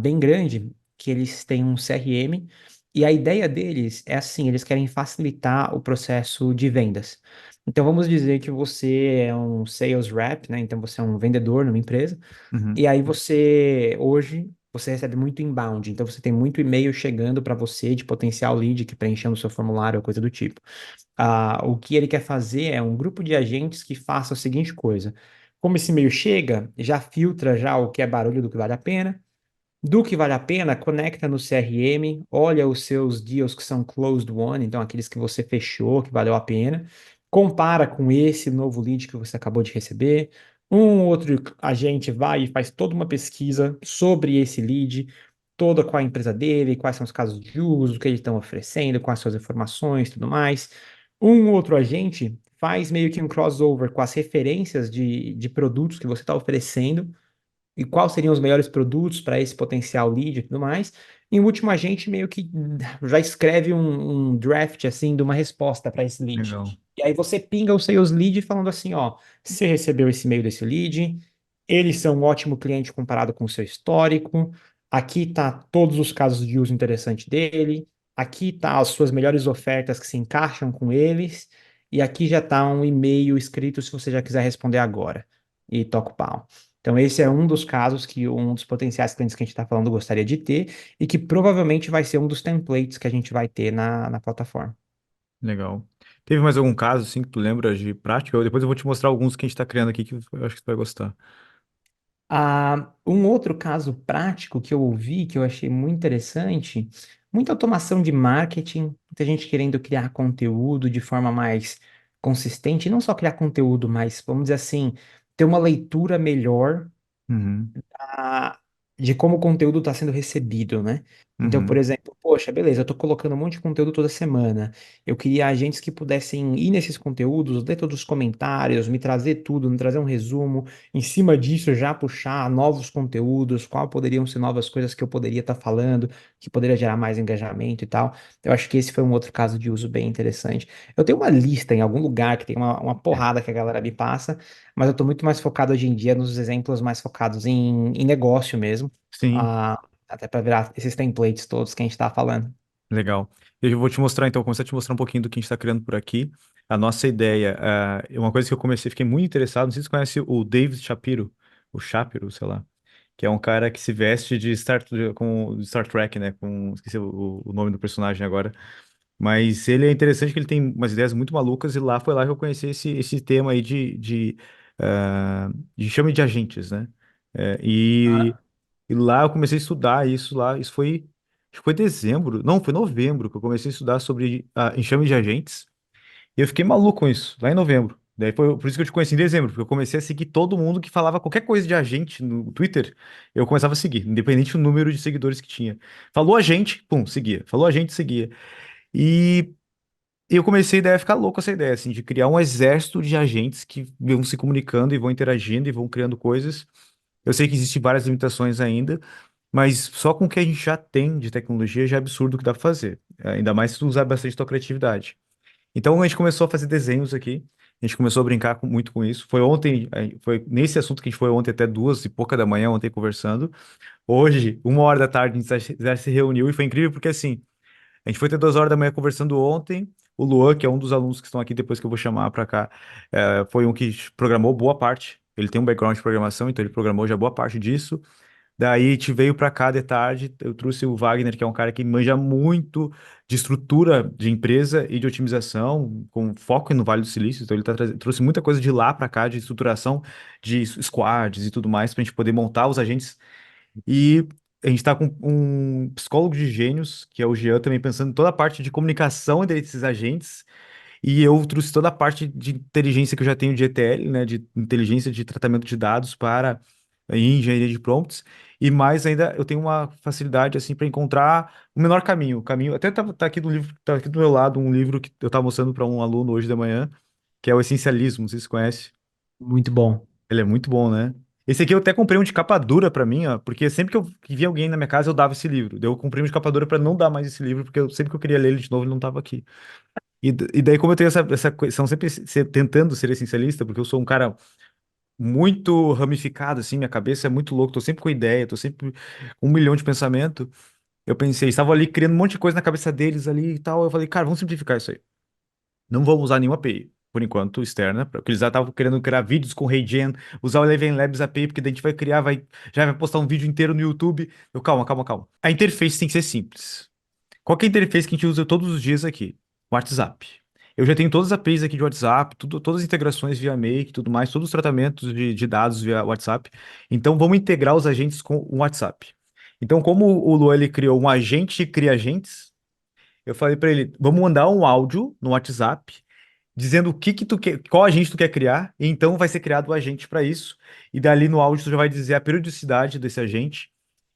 Speaker 2: bem grande, que eles têm um CRM, e a ideia deles é assim, eles querem facilitar o processo de vendas. Então vamos dizer que você é um sales rep, né? Então você é um vendedor numa empresa,
Speaker 1: Uhum.
Speaker 2: e aí hoje você recebe muito inbound, então você tem muito e-mail chegando para você de potencial lead que preenchendo o seu formulário ou coisa do tipo. O que ele quer fazer é um grupo de agentes que faça a seguinte coisa. Como esse e-mail chega, já filtra já o que é barulho do que vale a pena. Do que vale a pena, conecta no CRM, olha os seus deals que são closed won, então aqueles que você fechou, que valeu a pena, compara com esse novo lead que você acabou de receber. Um outro agente vai e faz toda uma pesquisa sobre esse lead, toda qual a empresa dele, quais são os casos de uso, o que eles estão oferecendo, quais são as informações, tudo mais. Um outro agente faz meio que um crossover com as referências de produtos que você está oferecendo e quais seriam os melhores produtos para esse potencial lead e tudo mais. E o último, a gente meio que já escreve um draft assim de uma resposta para esse lead.
Speaker 1: Legal.
Speaker 2: E aí você pinga o sales lead falando assim, ó, você recebeu esse e-mail desse lead, eles são um ótimo cliente comparado com o seu histórico. Aqui tá todos os casos de uso interessante dele. Aqui tá as suas melhores ofertas que se encaixam com eles. E aqui já tá um e-mail escrito se você já quiser responder agora. E toca o pau. Então, esse é um dos casos que um dos potenciais clientes que a gente está falando gostaria de ter e que provavelmente vai ser um dos templates que a gente vai ter na plataforma.
Speaker 1: Legal. Teve mais algum caso, assim, que tu lembra de prática? Depois eu vou te mostrar alguns que a gente tá criando aqui que eu acho que tu vai gostar.
Speaker 2: Um outro caso prático que eu ouvi, que eu achei muito interessante, muita automação de marketing, muita gente querendo criar conteúdo de forma mais consistente, e não só criar conteúdo, mas, vamos dizer assim, ter uma leitura melhor
Speaker 1: Uhum,
Speaker 2: a- de como o conteúdo está sendo recebido, né? Então, por
Speaker 1: uhum.
Speaker 2: exemplo, poxa, beleza, eu tô colocando um monte de conteúdo toda semana. Eu queria agentes que pudessem ir nesses conteúdos, ler todos os comentários, me trazer tudo, me trazer um resumo. Em cima disso, já puxar novos conteúdos, qual poderiam ser novas coisas que eu poderia estar falando, que poderia gerar mais engajamento e tal. Eu acho que esse foi um outro caso de uso bem interessante. Eu tenho uma lista em algum lugar que tem uma porrada que a galera me passa, mas eu estou muito mais focado hoje em dia nos exemplos mais focados em negócio mesmo,
Speaker 1: Sim,
Speaker 2: ah, até para virar esses templates todos que a gente está falando.
Speaker 1: legal. Eu vou te mostrar, então, começar a te mostrar um pouquinho do que a gente está criando por aqui. A nossa ideia, é uma coisa que eu comecei, fiquei muito interessado, não sei se você conhece o David Shapiro, o Shapiro, sei lá, que é um cara que se veste com Star Trek, né, esqueci o nome do personagem agora, mas ele é interessante que ele tem umas ideias muito malucas e foi lá que eu conheci esse tema aí de chame de agentes, né, É, e,
Speaker 2: Ah,
Speaker 1: e lá eu comecei a estudar isso lá, acho que foi dezembro, não, foi novembro que eu comecei a estudar sobre enxame de agentes, e eu fiquei maluco com isso, lá em novembro. Daí foi por isso que eu te conheci em dezembro, porque eu comecei a seguir todo mundo que falava qualquer coisa de agente no Twitter, eu começava a seguir, independente do número de seguidores que tinha. Falou agente, pum, seguia. Falou agente, seguia. E eu comecei daí a ficar louco com essa ideia, assim, de criar um exército de agentes que vão se comunicando e vão interagindo e vão criando coisas. Eu sei que existem várias limitações ainda, mas só com o que a gente já tem de tecnologia já é absurdo o que dá pra fazer. Ainda mais se tu usar bastante tua criatividade. Então a gente começou a fazer desenhos aqui. A gente começou a brincar muito com isso. Foi ontem, foi nesse assunto que a gente foi ontem até 2h pouca da manhã, ontem conversando. Hoje, 1h da tarde, a gente já se reuniu e foi incrível porque assim, a gente foi até 2h da manhã conversando ontem. O Luan, que é um dos alunos que estão aqui depois que eu vou chamar para cá, foi um que programou boa parte. Ele tem um background de programação, então ele programou já boa parte disso. Daí a gente veio para cá de tarde, eu trouxe o Wagner, que é um cara que manja muito de estrutura de empresa e de otimização, com foco no Vale do Silício. Então ele trouxe muita coisa de lá para cá, de estruturação de squads e tudo mais, para a gente poder montar os agentes. E a gente está com um psicólogo de gênios, que é o Jean, também pensando em toda a parte de comunicação desses agentes. E eu trouxe toda a parte de inteligência que eu já tenho de ETL, né, de inteligência de tratamento de dados para engenharia de prompts. E mais ainda, eu tenho uma facilidade assim para encontrar o menor caminho. O caminho, até tá aqui no livro, tá aqui do meu lado um livro que eu estava mostrando para um aluno hoje de manhã, que é o Essencialismo, não sei se você conhece.
Speaker 2: muito bom.
Speaker 1: Ele é muito bom, né? Esse aqui eu até comprei um de capa dura pra mim, ó, porque sempre que via alguém na minha casa eu dava esse livro. Daí eu comprei um de capa dura pra não dar mais esse livro, porque sempre que eu queria ler ele de novo ele não tava aqui. E daí, como eu tenho essa questão, sempre tentando ser essencialista, porque eu sou um cara muito ramificado, assim, minha cabeça é muito louco, tô sempre com ideia, tô sempre com 1 milhão de pensamento. Eu pensei, estavam ali criando um monte de coisa na cabeça deles ali e tal. Eu falei, cara, vamos simplificar isso aí. Não vamos usar nenhuma API, por enquanto, externa, porque eles já estavam querendo criar vídeos com RayGen, usar o Eleven Labs API, porque daí a gente vai criar, já vai postar um vídeo inteiro no YouTube. Eu, calma, calma, calma. A interface tem que ser simples. Qual que é a interface que a gente usa todos os dias aqui? WhatsApp. Eu já tenho todas as APIs aqui de WhatsApp, todas as integrações via Make, tudo mais, todos os tratamentos de dados via WhatsApp. Então, vamos integrar os agentes com o WhatsApp. Então, como o Lua ele criou um agente que cria agentes, eu falei para ele, vamos mandar um áudio no WhatsApp dizendo o que que tu quer, qual agente tu quer criar, e então vai ser criado o agente para isso. E dali no áudio tu já vai dizer a periodicidade desse agente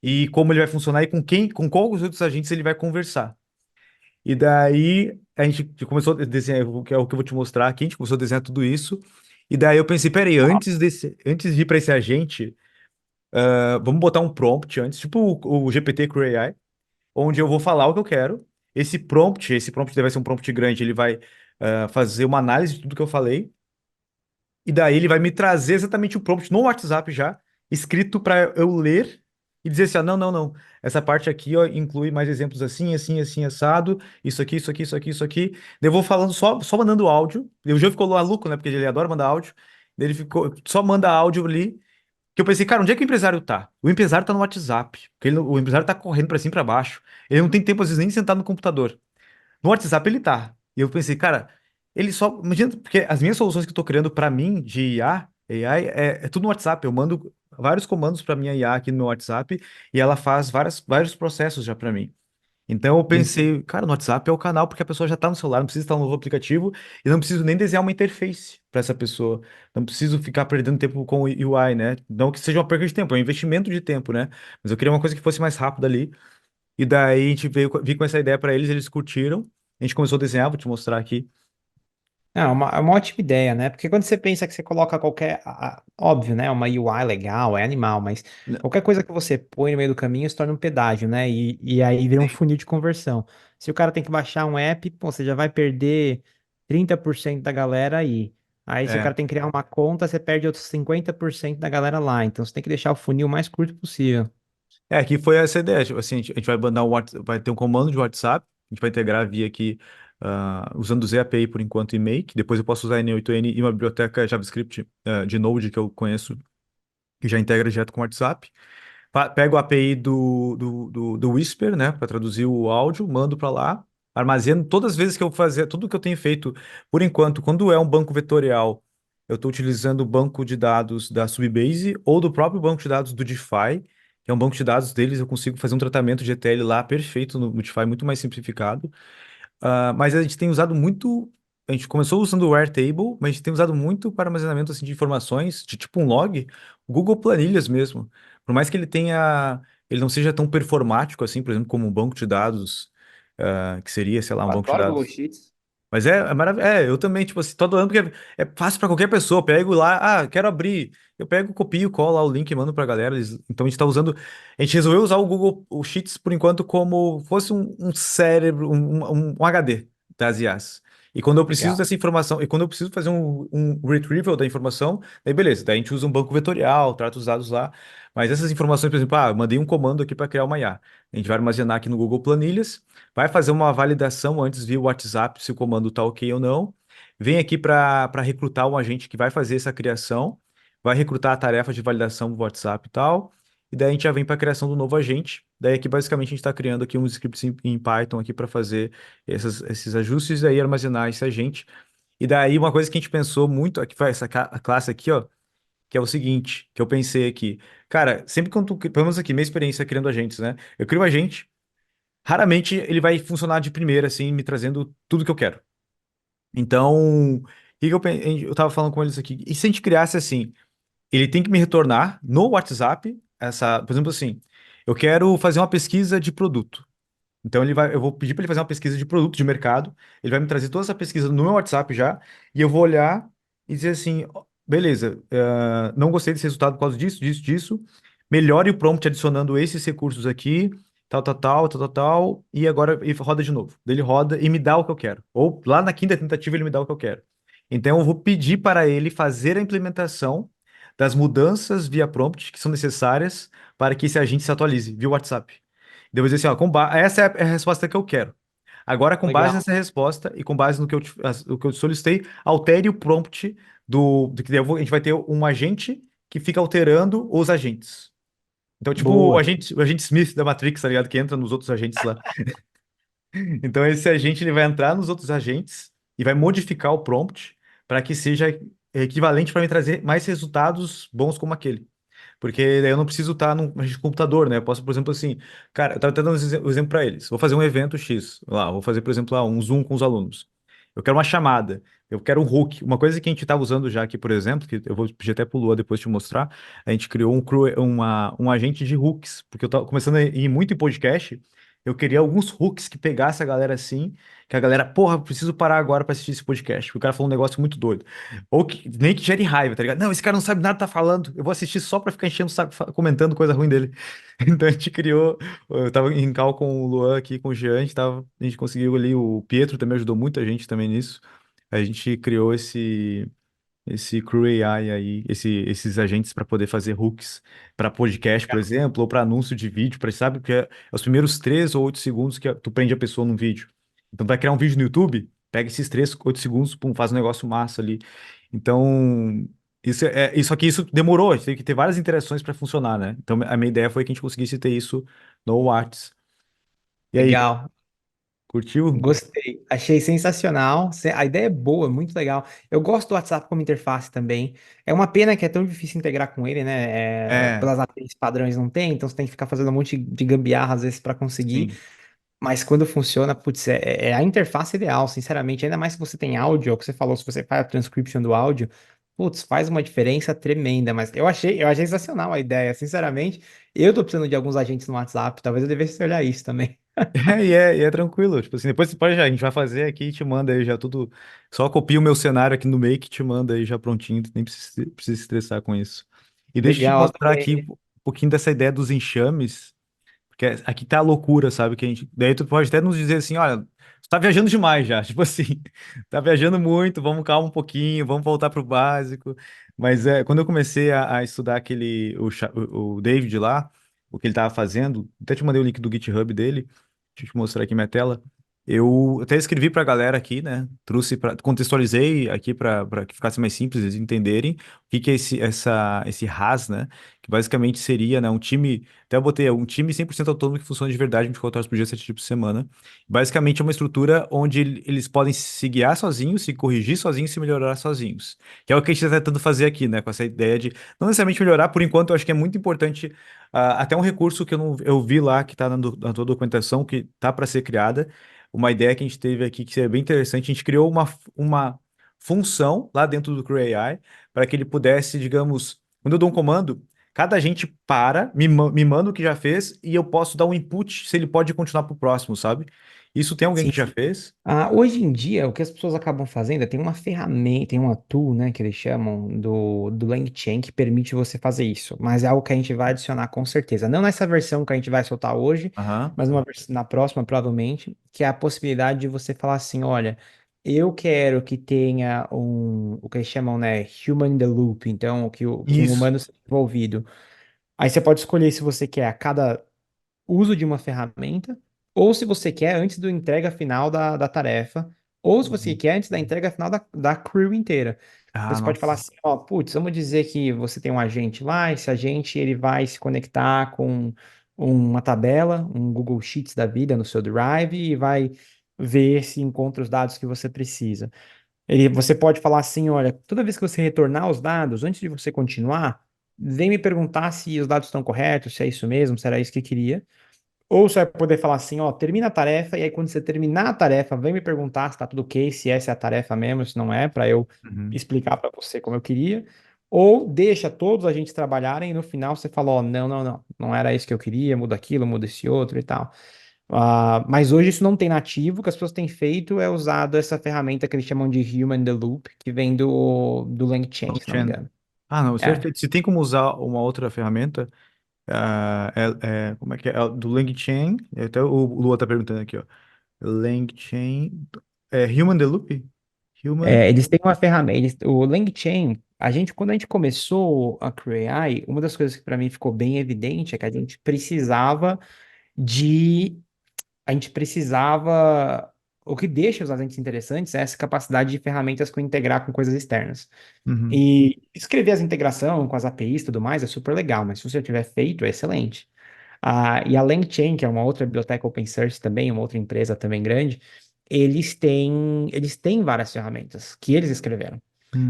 Speaker 1: e como ele vai funcionar e com qual os outros agentes ele vai conversar. E daí a gente começou a desenhar, que é o que eu vou te mostrar aqui, a gente começou a desenhar tudo isso. E daí eu pensei, peraí, antes de ir para esse agente, vamos botar um prompt antes, tipo o GPT Creo AI, onde eu vou falar o que eu quero. Esse prompt vai ser um prompt grande, ele vai fazer uma análise de tudo que eu falei, e daí ele vai me trazer exatamente o prompt no WhatsApp já, escrito para eu ler e dizer assim, não, não, não. Essa parte aqui, ó, inclui mais exemplos assim, assim, assim, assado, isso aqui, isso aqui, isso aqui, isso aqui. Daí eu vou falando só mandando áudio. O João ficou maluco, né? Porque ele adora mandar áudio. Daí ele ficou, só manda áudio ali. Que eu pensei, cara, onde é que o empresário tá? O empresário tá no WhatsApp. Porque o empresário tá correndo pra cima e pra baixo. Ele não tem tempo, às vezes, nem de sentar no computador. No WhatsApp ele tá. E eu pensei, cara, ele só. Imagina, porque as minhas soluções que eu tô criando pra mim de IA, AI, é tudo no WhatsApp. Eu mando. vários comandos para minha IA aqui no meu WhatsApp e ela faz vários processos já para mim. Então eu pensei, cara, no WhatsApp é o canal porque a pessoa já está no celular, não precisa estar um novo aplicativo e não preciso nem desenhar uma interface para essa pessoa. Não preciso ficar perdendo tempo com o UI, né? Não que seja uma perda de tempo, é um investimento de tempo, né? Mas eu queria uma coisa que fosse mais rápida ali. E daí a gente vi com essa ideia para eles, eles curtiram. A gente começou a desenhar, vou te mostrar aqui.
Speaker 2: É uma ótima ideia, né? Porque quando você pensa que você coloca qualquer. Óbvio, né? Uma UI legal, é animal, mas qualquer coisa que você põe no meio do caminho se torna um pedágio, né? E aí vira um funil de conversão. Se o cara tem que baixar um app, pô, você já vai perder 30% da galera aí. Aí, se o
Speaker 1: É,
Speaker 2: cara tem que criar uma conta, você perde outros 50% da galera lá. Então, você tem que deixar o funil o mais curto possível.
Speaker 1: aqui foi essa ideia. Tipo assim, a gente vai mandar vai ter um comando de WhatsApp, a gente vai integrar via aqui, usando o ZAPI por enquanto e Make. Depois eu posso usar N8N e uma biblioteca JavaScript, de Node que eu conheço, que já integra direto com o WhatsApp. Pego a API do Whisper, né, para traduzir o áudio, mando para lá, armazeno todas as vezes que eu fazer, tudo que eu tenho feito por enquanto, quando é um banco vetorial, eu estou utilizando o banco de dados da Subbase ou do próprio banco de dados do Diffy, que é um banco de dados deles, eu consigo fazer um tratamento de ETL lá perfeito no Diffy, muito mais simplificado. Mas a gente tem usado muito. A gente começou usando o Airtable, mas a gente tem usado muito para armazenamento assim, de informações, de tipo um log, o Google Planilhas mesmo. Por mais que ele tenha. Ele não seja tão performático assim, por exemplo, como um banco de dados, que seria, sei lá, um
Speaker 2: Eu
Speaker 1: banco de
Speaker 2: adoro Google
Speaker 1: dados.
Speaker 2: Sheets.
Speaker 1: Mas é maravilhoso. Eu também, tipo assim, todo ano, porque é fácil para qualquer pessoa. Eu pego lá, quero abrir. Eu pego, copio, colo lá o link e mando pra galera. Então a gente tá usando. A gente resolveu usar o Google o Sheets por enquanto como fosse um cérebro, um HD das IAs. E quando eu preciso
Speaker 2: Legal.
Speaker 1: dessa informação, e quando eu preciso fazer um retrieval da informação, daí beleza, daí a gente usa um banco vetorial, trata os dados lá. Mas essas informações, por exemplo, eu mandei um comando aqui para criar uma IA. A gente vai armazenar aqui no Google Planilhas. Vai fazer uma validação antes via WhatsApp se o comando está ok ou não. Vem aqui para recrutar um agente que vai fazer essa criação. Vai recrutar a tarefa de validação do WhatsApp e tal. E daí a gente já vem para a criação do novo agente. Daí aqui basicamente a gente está criando aqui uns scripts em Python aqui para fazer esses ajustes e daí armazenar esse agente. E daí uma coisa que a gente pensou muito, aqui foi essa a classe aqui, ó, que é o seguinte, que eu pensei aqui. Cara, sempre quando tu, pelo menos aqui, minha experiência criando agentes, né? Eu crio um agente, raramente ele vai funcionar de primeira, assim, me trazendo tudo que eu quero. Então, o que que eu tava falando com eles aqui? E se a gente criasse assim, ele tem que me retornar no WhatsApp, por exemplo, assim, eu quero fazer uma pesquisa de produto. Então eu vou pedir para ele fazer uma pesquisa de produto de mercado, ele vai me trazer toda essa pesquisa no meu WhatsApp já, e eu vou olhar e dizer assim, ó, beleza, não gostei desse resultado por causa disso, melhore o prompt adicionando esses recursos aqui, e agora ele roda de novo. Daí ele roda e me dá o que eu quero. Ou lá na quinta tentativa ele me dá o que eu quero. Então eu vou pedir para ele fazer a implementação das mudanças via prompt que são necessárias para que esse agente se atualize via WhatsApp. Depois dizer assim, ó, essa é a resposta que eu quero. Agora, com base
Speaker 2: Legal.
Speaker 1: nessa resposta e com base no que o que eu te solicitei, altere o prompt do que a gente vai ter um agente que fica alterando os agentes. Então, tipo,
Speaker 2: Boa.
Speaker 1: o agente Smith da Matrix, tá ligado? Que entra nos outros agentes lá. Então, esse agente ele vai entrar nos outros agentes e vai modificar o prompt para que seja equivalente para me trazer mais resultados bons como aquele. Porque daí eu não preciso estar num computador, né? Eu posso, por exemplo, assim, cara, eu tava até dando o exemplo para eles. Vou fazer um evento X, lá, vou fazer, por exemplo, lá, um Zoom com os alunos. Eu quero uma chamada, eu quero um hook. Uma coisa que a gente estava usando já aqui, por exemplo, que eu vou pedir até pro Lua depois te mostrar, a gente criou um agente de hooks, porque eu tava começando a ir muito em podcast, eu queria alguns hooks que pegasse a galera assim, que a galera, porra, preciso parar agora para assistir esse podcast, porque o cara falou um negócio muito doido. Ou que, nem que gere raiva, tá ligado? Não, esse cara não sabe nada que tá falando. Eu vou assistir só pra ficar enchendo o saco, comentando coisa ruim dele. Então a gente criou. Eu tava em call com o Luan aqui, com o Jean, a gente conseguiu ali. O Pietro também ajudou muita gente também nisso. A gente criou esse Crew AI aí, esses agentes para poder fazer hooks para podcast, por exemplo, ou para anúncio de vídeo, para sabe? Porque é os primeiros 3 ou 8 segundos que tu prende a pessoa num vídeo. Então, vai criar um vídeo no YouTube, pega esses 3, 8 segundos, pum, faz um negócio massa ali. Então, isso aqui, isso demorou, a gente teve que ter várias interações para funcionar, né? Então, a minha ideia foi que a gente conseguisse ter isso no Whats. E aí,
Speaker 2: Legal.
Speaker 1: Curtiu?
Speaker 2: Gostei, achei sensacional. A ideia é boa, muito legal. Eu gosto do WhatsApp como interface também. É uma pena que é tão difícil integrar com ele, né?
Speaker 1: É,
Speaker 2: Pelas APIs padrões não tem, então você tem que ficar fazendo um monte de gambiarra às vezes para conseguir.
Speaker 1: sim.
Speaker 2: Mas quando funciona, putz, é a interface ideal, sinceramente. Ainda mais se você tem áudio, é o que você falou, se você faz a transcription do áudio, putz, faz uma diferença tremenda. Mas eu achei sensacional a ideia, sinceramente. Eu tô precisando de alguns agentes no WhatsApp, talvez eu devesse olhar isso também.
Speaker 1: E é tranquilo. Tipo assim, depois você pode já, a gente vai fazer aqui e te manda aí já tudo. Só copia o meu cenário aqui no Make e te manda aí já prontinho, tu nem precisa se estressar com isso. E deixa eu te
Speaker 2: Legal,
Speaker 1: mostrar
Speaker 2: adorei.
Speaker 1: aqui um pouquinho dessa ideia dos enxames. Porque aqui tá a loucura, sabe? Que a gente... Daí tu pode até nos dizer assim, olha, tu tá viajando demais já, tipo assim, tá viajando muito, vamos calma um pouquinho, vamos voltar pro básico. Mas quando eu comecei a estudar o David lá, o que ele tava fazendo, até te mandei o link do GitHub dele, deixa eu te mostrar aqui minha tela. Eu até escrevi pra galera aqui, né? Trouxe para contextualizei aqui para que ficasse mais simples eles entenderem o que que é esse RAS, né? Que basicamente seria, né, um time. Até eu botei um time 100% autônomo que funciona de verdade 24 horas por dia, 7 dias por semana. Basicamente é uma estrutura onde eles podem se guiar sozinhos, se corrigir sozinhos, se melhorar sozinhos. Que é o que a gente está tentando fazer aqui, né? Com essa ideia de não necessariamente melhorar, por enquanto, eu acho que é muito importante. Até um recurso que eu, não, eu vi lá, que está na tua documentação, que tá para ser criada. Uma ideia que a gente teve aqui que é bem interessante. A gente criou uma função lá dentro do Creo AI para que ele pudesse, digamos, quando eu dou um comando. Cada agente para, me manda o que já fez e eu posso dar um input se ele pode continuar para o próximo, sabe? Isso tem alguém
Speaker 2: Sim,
Speaker 1: que já
Speaker 2: sim.
Speaker 1: fez?
Speaker 2: Hoje em dia, o que as pessoas acabam fazendo é tem uma ferramenta, tem uma tool, né, que eles chamam do LangChain que permite você fazer isso. Mas é algo que a gente vai adicionar com certeza. Não nessa versão que a gente vai soltar hoje,
Speaker 1: Aham.
Speaker 2: mas na próxima, provavelmente, que é a possibilidade de você falar assim, olha, eu quero que tenha o que eles chamam, né, human in the loop, então que um
Speaker 1: Isso.
Speaker 2: humano seja envolvido. Aí você pode escolher se você quer a cada uso de uma ferramenta, ou se você quer antes da entrega final da tarefa, ou se você
Speaker 1: Uhum.
Speaker 2: quer antes da entrega final da crew inteira. Então
Speaker 1: Ah,
Speaker 2: você pode falar
Speaker 1: nossa.
Speaker 2: assim, ó, putz, vamos dizer que você tem um agente lá, esse agente ele vai se conectar com uma tabela, um Google Sheets da vida no seu Drive e vai ver se encontra os dados que você precisa. Você pode falar assim, olha, toda vez que você retornar os dados, antes de você continuar, vem me perguntar se os dados estão corretos, se é isso mesmo, se era isso que queria. Ou você vai poder falar assim, ó, termina a tarefa, e aí quando você terminar a tarefa, vem me perguntar se tá tudo ok, se essa é a tarefa mesmo, se não é, para eu
Speaker 1: Uhum.
Speaker 2: explicar para você como eu queria. Ou deixa todos a gente trabalharem e no final você fala, ó, não, não, não, não era isso que eu queria, muda aquilo, muda esse outro e tal. Mas hoje isso não tem nativo, o que as pessoas têm feito é usado essa ferramenta que eles chamam de Human in the Loop, que vem do LangChain, se não me
Speaker 1: Blockchain.
Speaker 2: engano.
Speaker 1: Ah, não,
Speaker 2: É.
Speaker 1: perfeito. Se tem como usar uma outra ferramenta, como é que é? Do LangChain, até o Lua tá perguntando aqui, ó. LangChain, Human the Loop? Human.
Speaker 2: Eles têm uma ferramenta, o LangChain, quando a gente começou a CreAI, uma das coisas que para mim ficou bem evidente é que de, a gente precisava, o que deixa os agentes interessantes é essa capacidade de ferramentas com integrar com coisas externas.
Speaker 1: Uhum.
Speaker 2: E escrever as integração com as APIs e tudo mais é super legal, mas se você tiver feito, é excelente. E a LangChain, que é uma outra biblioteca open source também, uma outra empresa também grande, eles têm várias ferramentas que eles escreveram.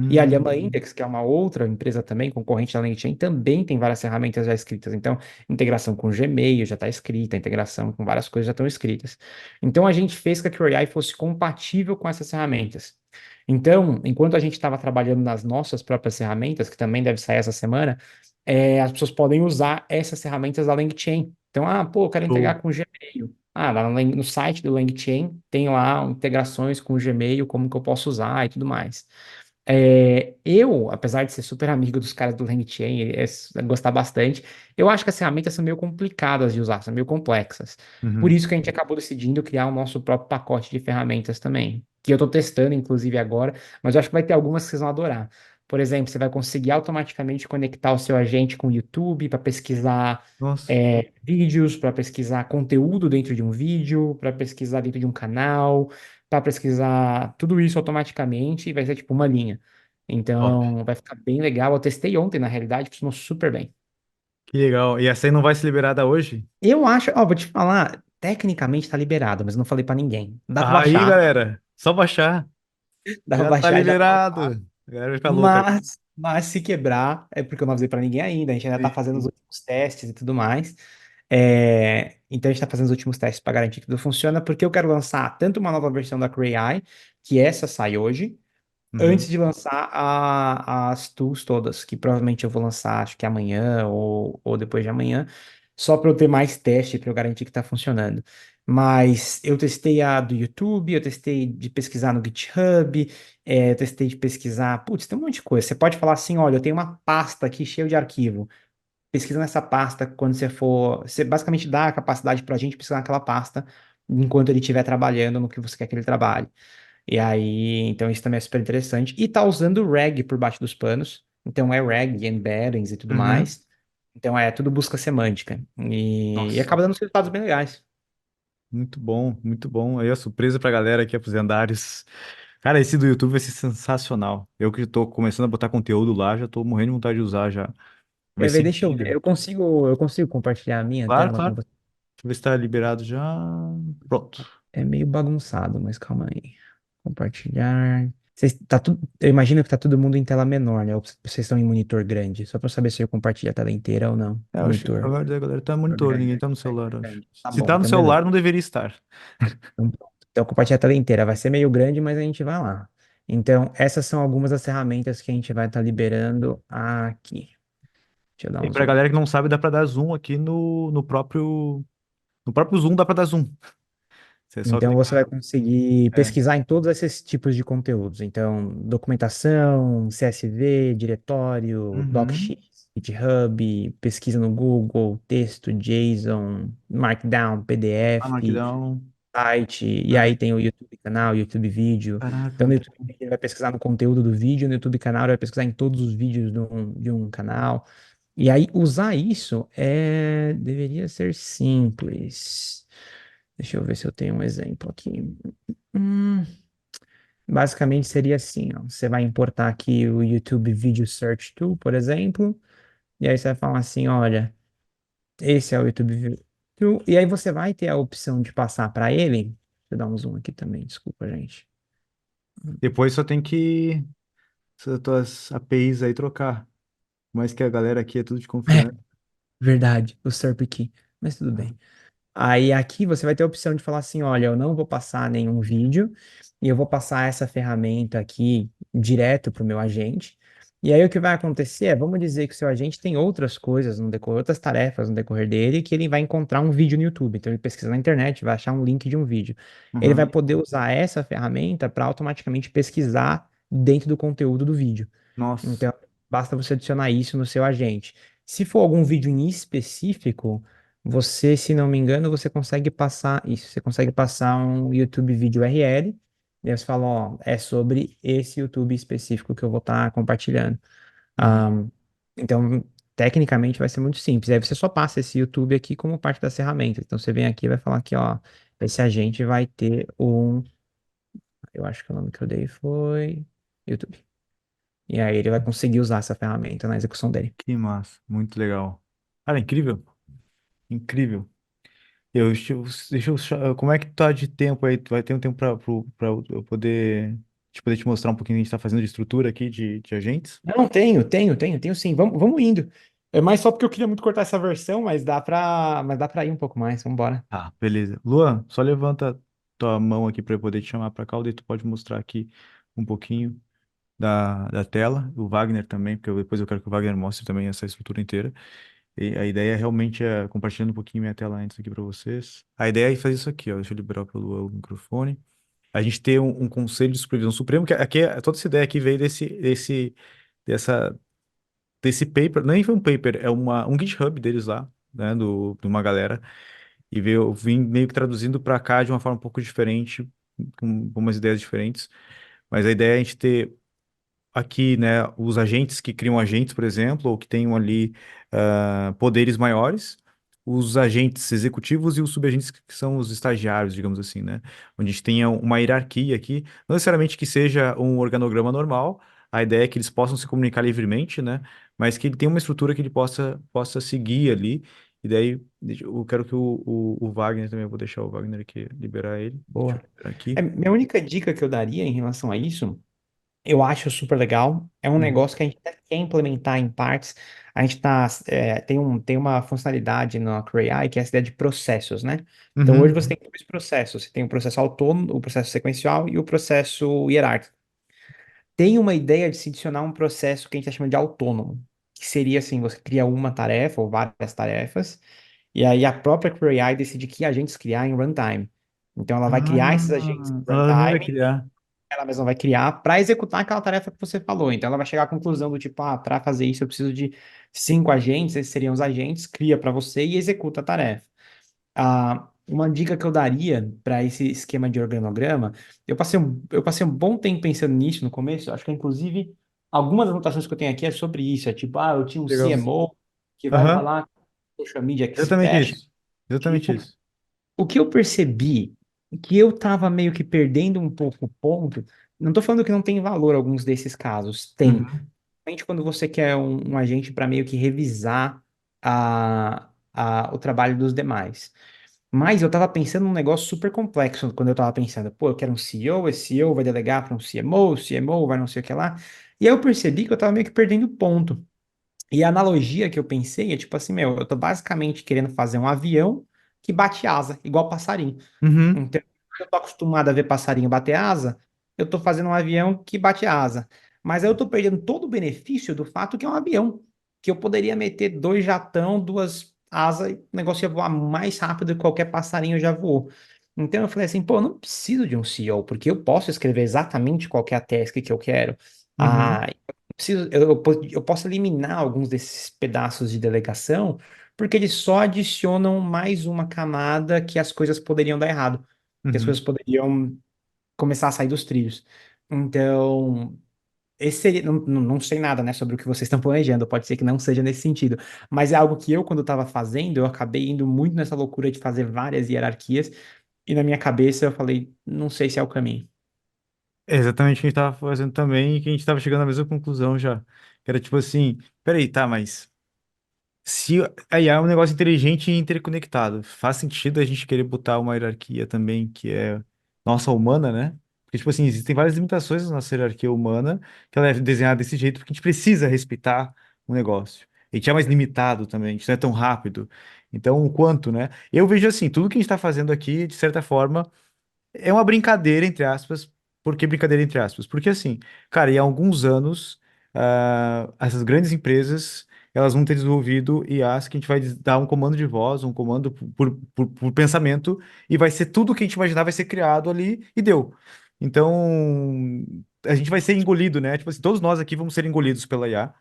Speaker 2: E a Llama
Speaker 1: Hum.
Speaker 2: Index, que é uma outra empresa também, concorrente da LangChain, também tem várias ferramentas já escritas. Então, integração com Gmail já está escrita, integração com várias coisas já estão escritas. Então, a gente fez com que a QAI fosse compatível com essas ferramentas. Então, enquanto a gente estava trabalhando nas nossas próprias ferramentas, que também deve sair essa semana, as pessoas podem usar essas ferramentas da LangChain. Então, pô, eu quero
Speaker 1: Show.
Speaker 2: integrar com o Gmail. Lá no site do LangChain tem lá integrações com o Gmail, como que eu posso usar e tudo mais. Eu, apesar de ser super amigo dos caras do LangChain, gostar bastante, eu acho que as ferramentas são meio complicadas de usar, são meio complexas. Por
Speaker 1: Uhum.
Speaker 2: isso que a gente acabou decidindo criar o nosso próprio pacote de ferramentas também, que eu estou testando, inclusive, agora, mas eu acho que vai ter algumas que vocês vão adorar. Por exemplo, você vai conseguir automaticamente conectar o seu agente com o YouTube para pesquisar
Speaker 1: Nossa.
Speaker 2: vídeos, para pesquisar conteúdo dentro de um vídeo, para pesquisar dentro de um canal, para pesquisar tudo isso automaticamente e vai ser tipo uma linha.
Speaker 1: Top.
Speaker 2: Então, vai ficar bem legal. Eu testei ontem, na realidade, funcionou super bem.
Speaker 1: Que legal. E essa aí não vai ser liberada hoje?
Speaker 2: Eu acho, ó, vou te falar. tecnicamente tá liberado, mas eu não falei pra ninguém. Dá pra
Speaker 1: Aí,
Speaker 2: baixar,
Speaker 1: galera, só baixar.
Speaker 2: dá pra
Speaker 1: Já tá
Speaker 2: baixar e dá pra
Speaker 1: liberado.
Speaker 2: usar.
Speaker 1: A galera vai ficar louca ali.
Speaker 2: Mas se quebrar, é porque eu não avisei pra ninguém ainda. A gente ainda tá fazendo os
Speaker 1: Sim.
Speaker 2: últimos testes e tudo mais. Então a gente tá fazendo os últimos testes para garantir que tudo funciona, porque eu quero lançar tanto uma nova versão da Cray AI, que essa sai hoje,
Speaker 1: Uhum.
Speaker 2: antes de lançar as tools todas, que provavelmente eu vou lançar, acho que amanhã ou depois de amanhã, só para eu ter mais teste, para eu garantir que está funcionando. Mas eu testei a do YouTube, eu testei de pesquisar no GitHub, eu testei de pesquisar. Putz, tem um monte de coisa. Você pode falar assim: olha, eu tenho uma pasta aqui cheia de arquivo. Pesquisa nessa pasta quando você for. Você basicamente dá a capacidade para a gente pesquisar naquela pasta enquanto ele estiver trabalhando no que você quer que ele trabalhe. E aí, então isso também é super interessante. E tá usando o RAG por baixo dos panos. Então é RAG, embeddings e tudo
Speaker 1: Uhum.
Speaker 2: mais. Então é tudo busca semântica. E
Speaker 1: Nossa,
Speaker 2: acaba dando resultados bem legais.
Speaker 1: muito bom, muito bom. Aí a surpresa pra galera aqui, pros lendários. Cara, esse do YouTube vai ser sensacional. Eu que tô começando a botar conteúdo lá, já tô morrendo de vontade de usar já. Vai
Speaker 2: Quer ver?
Speaker 1: ser
Speaker 2: Deixa eu ver.
Speaker 1: incrível.
Speaker 2: Eu consigo compartilhar a minha
Speaker 1: Claro,
Speaker 2: tela com
Speaker 1: claro.
Speaker 2: você.
Speaker 1: Deixa eu ver se tá liberado já. Pronto.
Speaker 2: É meio bagunçado, mas calma aí. Compartilhar. Eu imagino que tá todo mundo em tela menor, né? Ou vocês estão em monitor grande, só para saber se eu compartilho a tela inteira ou não.
Speaker 1: É, eu acho que a
Speaker 2: Monitor
Speaker 1: galera tá no monitor,
Speaker 2: grande,
Speaker 1: ninguém
Speaker 2: né?
Speaker 1: tá no celular, eu acho.
Speaker 2: Tá
Speaker 1: Se
Speaker 2: bom,
Speaker 1: tá no
Speaker 2: então
Speaker 1: celular,
Speaker 2: beleza.
Speaker 1: não deveria estar.
Speaker 2: Então, pronto. Então, compartilhar a tela inteira. Vai ser meio grande, mas a gente vai lá. Então, essas são algumas das ferramentas que a gente vai estar liberando aqui. Deixa eu dar
Speaker 1: E
Speaker 2: um
Speaker 1: pra
Speaker 2: zoom
Speaker 1: galera que
Speaker 2: aqui.
Speaker 1: não sabe, dá pra dar zoom aqui no próprio Zoom dá pra dar zoom. Você é só
Speaker 2: Então, você vai
Speaker 1: clicar.
Speaker 2: conseguir
Speaker 1: É.
Speaker 2: pesquisar em todos esses tipos de conteúdos. Então, documentação, CSV, diretório,
Speaker 1: Uhum.
Speaker 2: DocX, GitHub, pesquisa no Google, texto, JSON, Markdown,
Speaker 1: A
Speaker 2: PDF,
Speaker 1: Markdown.
Speaker 2: site, e
Speaker 1: É.
Speaker 2: aí tem o YouTube canal, YouTube vídeo.
Speaker 1: Caraca,
Speaker 2: Então, no
Speaker 1: muito
Speaker 2: YouTube
Speaker 1: bom.
Speaker 2: ele vai pesquisar no conteúdo do vídeo, no YouTube canal ele vai pesquisar em todos os vídeos de um canal. E aí, usar isso deveria ser simples. Deixa eu ver se eu tenho um exemplo aqui. Hum, Basicamente seria assim, ó. Você vai importar aqui o YouTube Video Search Tool, por exemplo, e aí você vai falar assim, olha, esse é o YouTube Video Tool, e aí você vai ter a opção de passar para ele. Deixa eu dar um zoom aqui também, desculpa, gente.
Speaker 1: Depois só tem que essas tuas APIs aí trocar. Mas que a galera aqui é tudo de
Speaker 2: É,
Speaker 1: confiança.
Speaker 2: verdade, o SERP Key, mas tudo bem. Aí aqui você vai ter a opção de falar assim, olha, eu não vou passar nenhum vídeo e eu vou passar essa ferramenta aqui direto para o meu agente. E aí o que vai acontecer é, vamos dizer que o seu agente tem outras coisas no decorrer, outras tarefas no decorrer dele, que ele vai encontrar um vídeo no YouTube. Então ele pesquisa na internet, vai achar um link de um vídeo. Ele vai
Speaker 1: Uhum.
Speaker 2: poder usar essa ferramenta para automaticamente pesquisar dentro do conteúdo do vídeo.
Speaker 1: Nossa.
Speaker 2: Então, basta você adicionar isso no seu agente. Se for algum vídeo em específico, você, se não me engano, você consegue passar isso. Você consegue passar um YouTube vídeo URL. E aí você fala, ó, é sobre esse YouTube específico que eu vou estar compartilhando.
Speaker 1: Uhum.
Speaker 2: Ahn, então, tecnicamente vai ser muito simples. Aí você só passa esse YouTube aqui como parte das ferramentas. Então você vem aqui e vai falar que, ó, esse agente vai ter eu acho que o nome que eu dei foi YouTube. E aí ele vai conseguir usar essa ferramenta na execução dele.
Speaker 1: Que massa. Muito legal. Cara, incrível. Incrível. Como é que tá de tempo aí? Tu vai ter um tempo pra eu poder te mostrar um pouquinho o que a gente tá fazendo de estrutura aqui de agentes?
Speaker 2: Não, tenho sim. Vamos indo. É mais só porque eu queria muito cortar essa versão, mas dá pra ir um pouco mais. Vamos embora.
Speaker 1: Ah, beleza. Luan, só levanta tua mão aqui para eu poder te chamar para cá, daí tu pode mostrar aqui um pouquinho da tela, o Wagner também, porque depois eu quero que o Wagner mostre também essa estrutura inteira. E a ideia realmente é compartilhando um pouquinho minha tela antes aqui para vocês. A ideia é fazer isso aqui, ó. Deixa eu liberar pelo Luan o microfone. A gente ter um conselho de supervisão supremo, que aqui, toda essa ideia aqui veio dessa, desse paper, nem foi um paper, é um GitHub deles lá, né, de uma galera. Eu vim meio que traduzindo para cá de uma forma um pouco diferente, com umas ideias diferentes. Mas a ideia é a gente ter aqui, né, os agentes que criam agentes, por exemplo, ou que tenham ali poderes maiores, os agentes executivos e os subagentes que são os estagiários, digamos assim, né? Onde a gente tenha uma hierarquia aqui, não necessariamente que seja um organograma normal, a ideia é que eles possam se comunicar livremente, né? Mas que ele tenha uma estrutura que ele possa seguir ali E daí, eu quero que o Wagner também, eu vou deixar o Wagner aqui, liberar ele. Deixa eu
Speaker 2: Boa.
Speaker 1: liberar
Speaker 2: É,
Speaker 1: aqui.
Speaker 2: minha única dica que eu daria em relação a isso, eu acho super legal. É um
Speaker 1: Uhum.
Speaker 2: negócio que a gente até quer implementar em partes. A gente tem uma funcionalidade na CrayAI que é essa ideia de processos, né? Então hoje você
Speaker 1: Uhum.
Speaker 2: tem dois processos. Você tem o processo autônomo, o processo sequencial e o processo hierárquico. Tem uma ideia de se adicionar um processo que a gente está chamando de autônomo, que seria assim, você cria uma tarefa ou várias tarefas, e aí a própria CrayAI decide que agentes criar em runtime. Então ela vai criar esses agentes
Speaker 1: Ah,
Speaker 2: em
Speaker 1: ela mesmo vai
Speaker 2: runtime,
Speaker 1: criar.
Speaker 2: ela mesma vai criar para executar aquela tarefa que você falou. Então ela vai chegar à conclusão do tipo, para fazer isso eu preciso de 5 agentes, esses seriam os agentes, cria para você e executa a tarefa. Uma dica que eu daria para esse esquema de organograma, eu passei um bom tempo pensando nisso no começo, acho que inclusive algumas anotações que eu tenho aqui é sobre isso, é tipo, eu tinha um
Speaker 1: Legal.
Speaker 2: CMO que vai
Speaker 1: Aham,
Speaker 2: falar com social media
Speaker 1: exatamente
Speaker 2: expert,
Speaker 1: isso. Exatamente
Speaker 2: tipo,
Speaker 1: isso.
Speaker 2: o que eu percebi que eu tava meio que perdendo um pouco o ponto, não tô falando que não tem valor alguns desses casos, tem.
Speaker 1: Uhum.
Speaker 2: Principalmente quando você quer um agente para meio que revisar o trabalho dos demais. Mas eu tava pensando num negócio super complexo quando eu tava pensando, pô, eu quero um CEO, esse CEO vai delegar para um CMO, o CMO vai não sei o que lá. E aí eu percebi que eu tava meio que perdendo ponto. E a analogia que eu pensei é tipo assim, meu, eu tô basicamente querendo fazer um avião que bate asa, igual passarinho.
Speaker 1: Uhum.
Speaker 2: Então, eu tô acostumado a ver passarinho bater asa, eu tô fazendo um avião que bate asa. Mas aí eu tô perdendo todo o benefício do fato que é um avião, que eu poderia meter dois jatão, duas asas, e o negócio ia voar mais rápido que qualquer passarinho já voou. Então eu falei assim, pô, eu não preciso de um CEO, porque eu posso escrever exatamente qual que é a task que eu quero.
Speaker 1: Uhum.
Speaker 2: Eu posso eliminar alguns desses pedaços de delegação, porque eles só adicionam mais uma camada que as coisas poderiam dar errado, que as
Speaker 1: Uhum.
Speaker 2: coisas poderiam começar a sair dos trilhos. Então, esse seria, não sei nada, né, sobre o que vocês estão planejando, pode ser que não seja nesse sentido, mas é algo que eu, quando estava fazendo, eu acabei indo muito nessa loucura de fazer várias hierarquias, e na minha cabeça eu falei, não sei se é o caminho.
Speaker 1: É exatamente o que a gente tava fazendo também e que a gente tava chegando à mesma conclusão já. Que era tipo assim, peraí, tá, mas se a IA é um negócio inteligente e interconectado, faz sentido a gente querer botar uma hierarquia também que é nossa humana, né? Porque, tipo assim, existem várias limitações na nossa hierarquia humana, que ela é desenhada desse jeito porque a gente precisa respeitar o negócio. A gente é mais limitado também, a gente não é tão rápido. Então, o quanto, né? Eu vejo assim, tudo que a gente está fazendo aqui, de certa forma, é uma brincadeira, entre aspas. Por que brincadeira, entre aspas? Porque assim, cara, em alguns anos, essas grandes empresas, elas vão ter desenvolvido IAs que a gente vai dar um comando de voz, um comando por pensamento, e vai ser tudo o que a gente imaginar vai ser criado ali, e deu. Então, a gente vai ser engolido, né? Tipo assim, todos nós aqui vamos ser engolidos pela IA.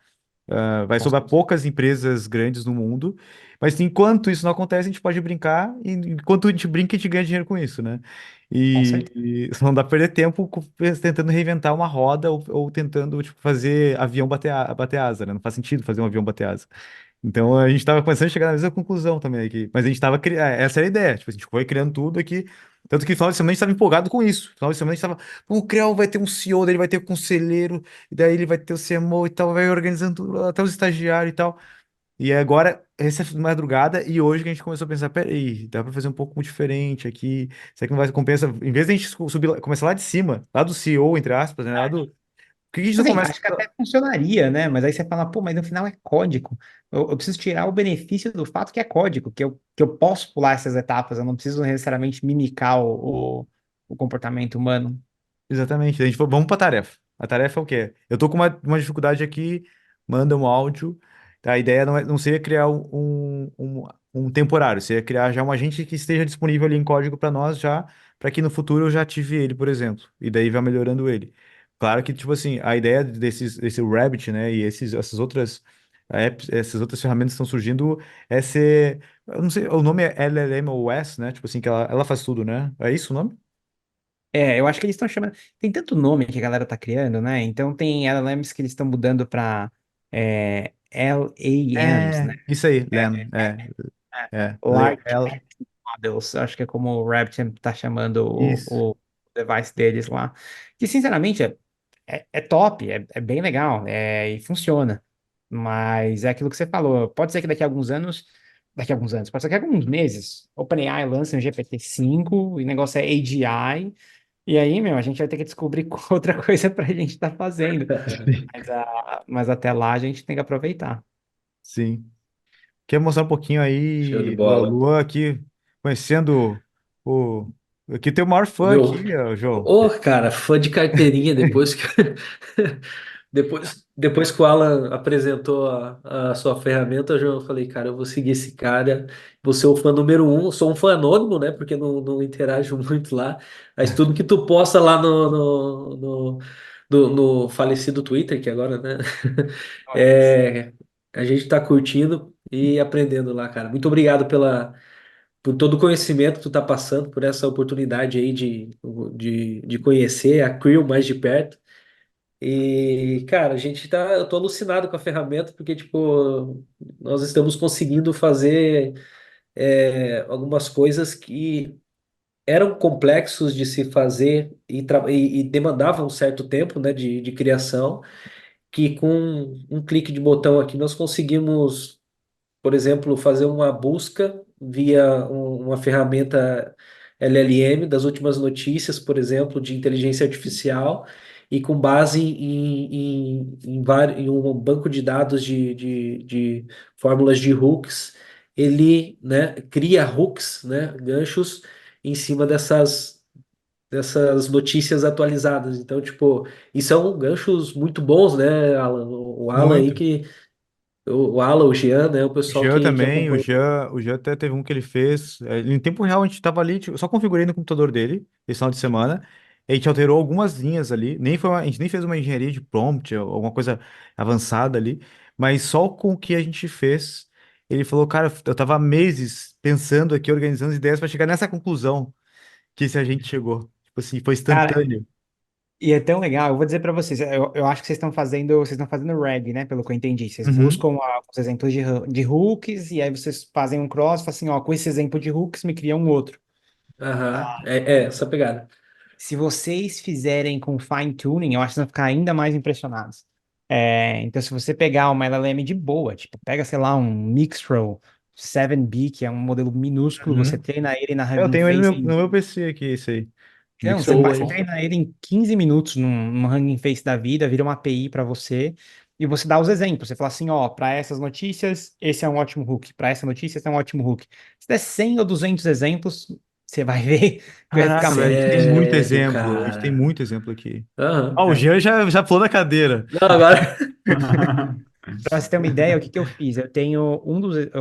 Speaker 1: Vai sobrar poucas empresas grandes no mundo, mas enquanto isso não acontece, a gente pode brincar, e enquanto a gente brinca, a gente ganha dinheiro com isso, né?
Speaker 2: Com certeza.
Speaker 1: E não dá pra perder tempo tentando reinventar uma roda ou tentando, tipo, fazer avião bater asa, né? Não faz sentido fazer um avião bater asa. Então a gente tava começando a chegar na mesma conclusão também aqui. Mas a gente tava criando. Essa era a ideia. Tipo, a gente foi criando tudo aqui. Tanto que no final de semana a gente tava empolgado com isso. No final de semana a gente tava. "Pô, o CREAL vai ter um CEO, daí ele vai ter um conselheiro, e daí ele vai ter o CMO e tal, vai organizando tudo, até os estagiários e tal. E agora, essa madrugada, e hoje que a gente começou a pensar, peraí, dá pra fazer um pouco diferente aqui. Será que não vai compensa? Em vez de a gente subir, começar lá de cima, lá do CEO, entre aspas, né? Lá do. Por que a gente não
Speaker 2: Assim,
Speaker 1: começa.
Speaker 2: acho que até funcionaria, né? Mas aí você fala, pô, mas no final é código. Eu preciso tirar o benefício do fato que é código, que eu posso pular essas etapas, eu não preciso necessariamente mimicar o comportamento humano.
Speaker 1: Exatamente. A gente falou, vamos para a tarefa. A tarefa é o quê? Eu tô com uma dificuldade aqui, manda um áudio. Tá? A ideia não seria criar um temporário, seria criar já um agente que esteja disponível ali em código para nós já, para que no futuro eu já ative ele, por exemplo. E daí vai melhorando ele. Claro que, tipo assim, a ideia desse Rabbit, né, e essas outras apps, essas outras ferramentas que estão surgindo é ser, eu não sei, o nome é LLMOS, né? Tipo assim, que ela faz tudo, né? É isso o nome?
Speaker 2: Eu acho que eles estão chamando. Tem tanto nome que a galera tá criando, né? Então tem LLMs que eles estão mudando para LAMs, né?
Speaker 1: Isso aí,
Speaker 2: É,
Speaker 1: Len,
Speaker 2: é,
Speaker 1: é,
Speaker 2: Large
Speaker 1: ela,
Speaker 2: Models, acho que é como o Rabbit tá chamando
Speaker 1: isso,
Speaker 2: o device deles lá. Que, sinceramente, é top, é bem legal, e funciona. Mas é aquilo que você falou. Pode ser que daqui a alguns anos daqui a alguns anos, pode ser daqui a alguns meses. OpenAI lança um GPT-5, e o negócio é AGI, e aí, meu, a gente vai ter que descobrir outra coisa pra gente estar fazendo. Mas até lá a gente tem que aproveitar.
Speaker 1: Sim. Quer mostrar um pouquinho
Speaker 3: Show de
Speaker 1: aí, o
Speaker 3: bola.
Speaker 1: Luan aqui, conhecendo o... Aqui tem o maior
Speaker 3: O
Speaker 1: fã
Speaker 3: meu.
Speaker 1: aqui, ó, João.
Speaker 3: Ô, cara, fã de carteirinha, depois que. Depois que o Alan apresentou a sua ferramenta, eu já falei, cara, eu vou seguir esse cara, vou ser o fã número um. Eu sou um fã anônimo, né? Porque não interajo muito lá. Mas tudo que tu posta lá no falecido Twitter, que agora, né? É, a gente tá curtindo e aprendendo lá, cara. Muito obrigado por todo o conhecimento que tu tá passando, por essa oportunidade aí de conhecer a Creo mais de perto. E, cara, eu tô alucinado com a ferramenta, porque, tipo, nós estamos conseguindo fazer algumas coisas que eram complexos de se fazer e demandavam um certo tempo, né, de criação, que com um clique de botão aqui nós conseguimos, por exemplo, fazer uma busca via uma ferramenta LLM das últimas notícias, por exemplo, de inteligência artificial, e com base em um banco de dados de fórmulas de hooks, ele, né, cria hooks, né, ganchos em cima dessas notícias atualizadas. Então, tipo, e são ganchos muito bons, né, Alan? O Alan aí
Speaker 1: Muito.
Speaker 3: que o Alan, o Jean, né? O
Speaker 1: O
Speaker 3: pessoal
Speaker 1: Jean
Speaker 3: que
Speaker 1: também,
Speaker 3: acompanha.
Speaker 1: O Jean até teve um que ele fez. Em tempo real, a gente tava ali, tipo, só configurei no computador dele, esse final de semana. A gente alterou algumas linhas ali. A gente nem fez uma engenharia de prompt, ou alguma coisa avançada ali. Mas só com o que a gente fez, ele falou, cara, eu tava há meses pensando aqui, organizando as ideias para chegar nessa conclusão que esse a gente chegou. Tipo assim, foi
Speaker 2: Cara,
Speaker 1: instantâneo.
Speaker 2: e é tão legal, eu vou dizer para vocês, eu acho que vocês estão fazendo RAG, né, pelo que eu entendi. Vocês
Speaker 1: Uhum.
Speaker 2: buscam os exemplos de hooks, e aí vocês fazem um cross, falam assim, ó, com esse exemplo de hooks me cria um outro.
Speaker 3: Aham, é essa pegada.
Speaker 2: Se vocês fizerem com fine tuning, eu acho que vocês vão ficar ainda mais impressionados. Então, se você pegar uma LLM de boa, tipo, pega, sei lá, um Mixtral 7B, que é um modelo minúsculo, você
Speaker 1: Uhum.
Speaker 2: treina ele na
Speaker 1: Eu
Speaker 2: Hugging
Speaker 1: tenho ele no
Speaker 2: Face.
Speaker 1: meu PC aqui, esse aí.
Speaker 2: Não,
Speaker 1: Mixer muito
Speaker 3: Boa,
Speaker 2: você
Speaker 3: hein?
Speaker 1: bom.
Speaker 2: treina ele em 15 minutos num Hugging Face da vida, vira uma API para você, e você dá os exemplos. Você fala assim, ó, para essas notícias, esse é um ótimo hook. Para essa notícia, esse é um ótimo hook. Se der 100 ou 200 exemplos, você vai ver que vai ficar
Speaker 1: Caraca, velho, a gente tem
Speaker 2: muito
Speaker 1: muito
Speaker 2: melhor.
Speaker 3: Sério,
Speaker 1: exemplo. A gente tem
Speaker 3: cara.
Speaker 1: muito exemplo aqui.
Speaker 3: Aham.
Speaker 1: Ó, o Jean já pulou da cadeira.
Speaker 3: Não, agora.
Speaker 2: Para você ter uma ideia, o que que eu fiz? Eu tenho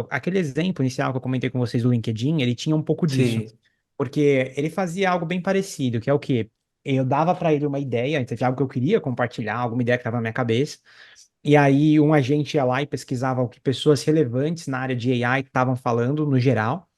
Speaker 2: aquele exemplo inicial que eu comentei com vocês do LinkedIn, ele tinha um pouco disso.
Speaker 3: Sim,
Speaker 2: Porque ele fazia algo bem parecido, que é o quê? Eu dava para ele uma ideia, então, de algo que eu queria compartilhar, alguma ideia que estava na minha cabeça, e aí um agente ia lá e pesquisava o que pessoas relevantes na área de AI estavam falando no geral,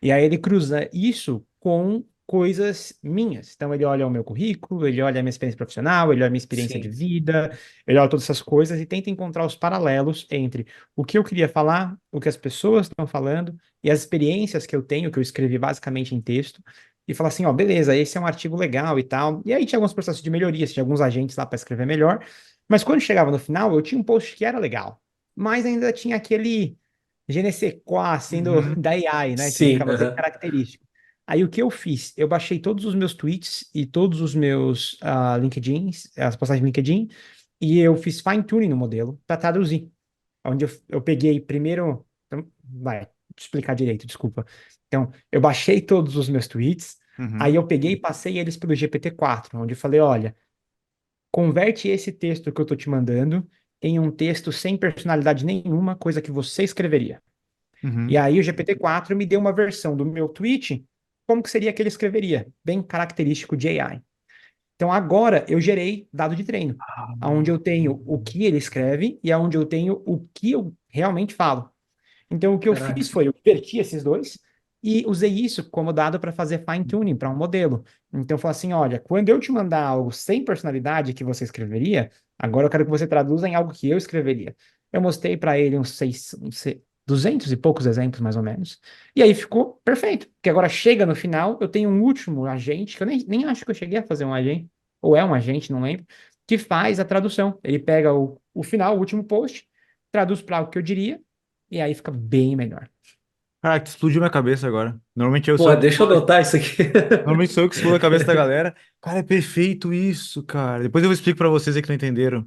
Speaker 2: e aí ele cruza isso com coisas minhas. Então ele olha o meu currículo, ele olha a minha experiência profissional, ele olha a minha experiência de
Speaker 3: sim,
Speaker 2: vida, ele olha todas essas coisas e tenta encontrar os paralelos entre o que eu queria falar, o que as pessoas estão falando e as experiências que eu tenho, que eu escrevi basicamente em texto, e falar assim, ó, beleza, esse é um artigo legal e tal. E aí tinha alguns processos de melhoria, tinha alguns agentes lá para escrever melhor, mas quando chegava no final, eu tinha um post que era legal, mas ainda tinha aquele je ne sais quoi, sendo
Speaker 1: Uhum,
Speaker 2: da AI, né? Que
Speaker 3: sim,
Speaker 2: ficava bem
Speaker 3: aham.
Speaker 2: característico. Aí o que eu fiz? Eu baixei todos os meus tweets e todos os meus LinkedIns, as postagens do LinkedIn, e eu fiz fine tuning no modelo para traduzir. Onde eu peguei primeiro. Então, vai, te explicar direito, desculpa. Então, eu baixei todos os meus tweets, aí
Speaker 1: uhum,
Speaker 2: eu peguei e passei eles pelo GPT-4, onde eu falei: olha, converte esse texto que eu tô te mandando em um texto sem personalidade nenhuma, coisa que você escreveria. E
Speaker 1: uhum.
Speaker 2: aí o GPT-4 me deu uma versão do meu tweet, como que seria que ele escreveria, bem característico de AI. Então agora eu gerei dado de treino, onde eu tenho o que ele escreve e aonde eu tenho o que eu realmente falo. Então, o que eu
Speaker 3: Caraca.
Speaker 2: fiz foi, eu inverti esses dois e usei isso como dado para fazer fine-tuning para um modelo. Então, eu falei assim, olha, quando eu te mandar algo sem personalidade que você escreveria, agora eu quero que você traduza em algo que eu escreveria. Eu mostrei para ele uns 200 e poucos exemplos, mais ou menos. E aí ficou perfeito. Porque agora chega no final, eu tenho um último agente, que eu nem acho que eu cheguei a fazer um agente, ou é um agente, não lembro, que faz a tradução. Ele pega o final, o último post, traduz para o que eu diria, e aí fica bem melhor.
Speaker 1: Caraca, explodiu minha cabeça agora. Normalmente eu
Speaker 3: Pô,
Speaker 1: sou.
Speaker 3: deixa eu anotar isso aqui.
Speaker 1: Normalmente sou eu que explodo a cabeça da galera. Cara, é perfeito isso, cara. Depois eu explico pra vocês aí que não entenderam.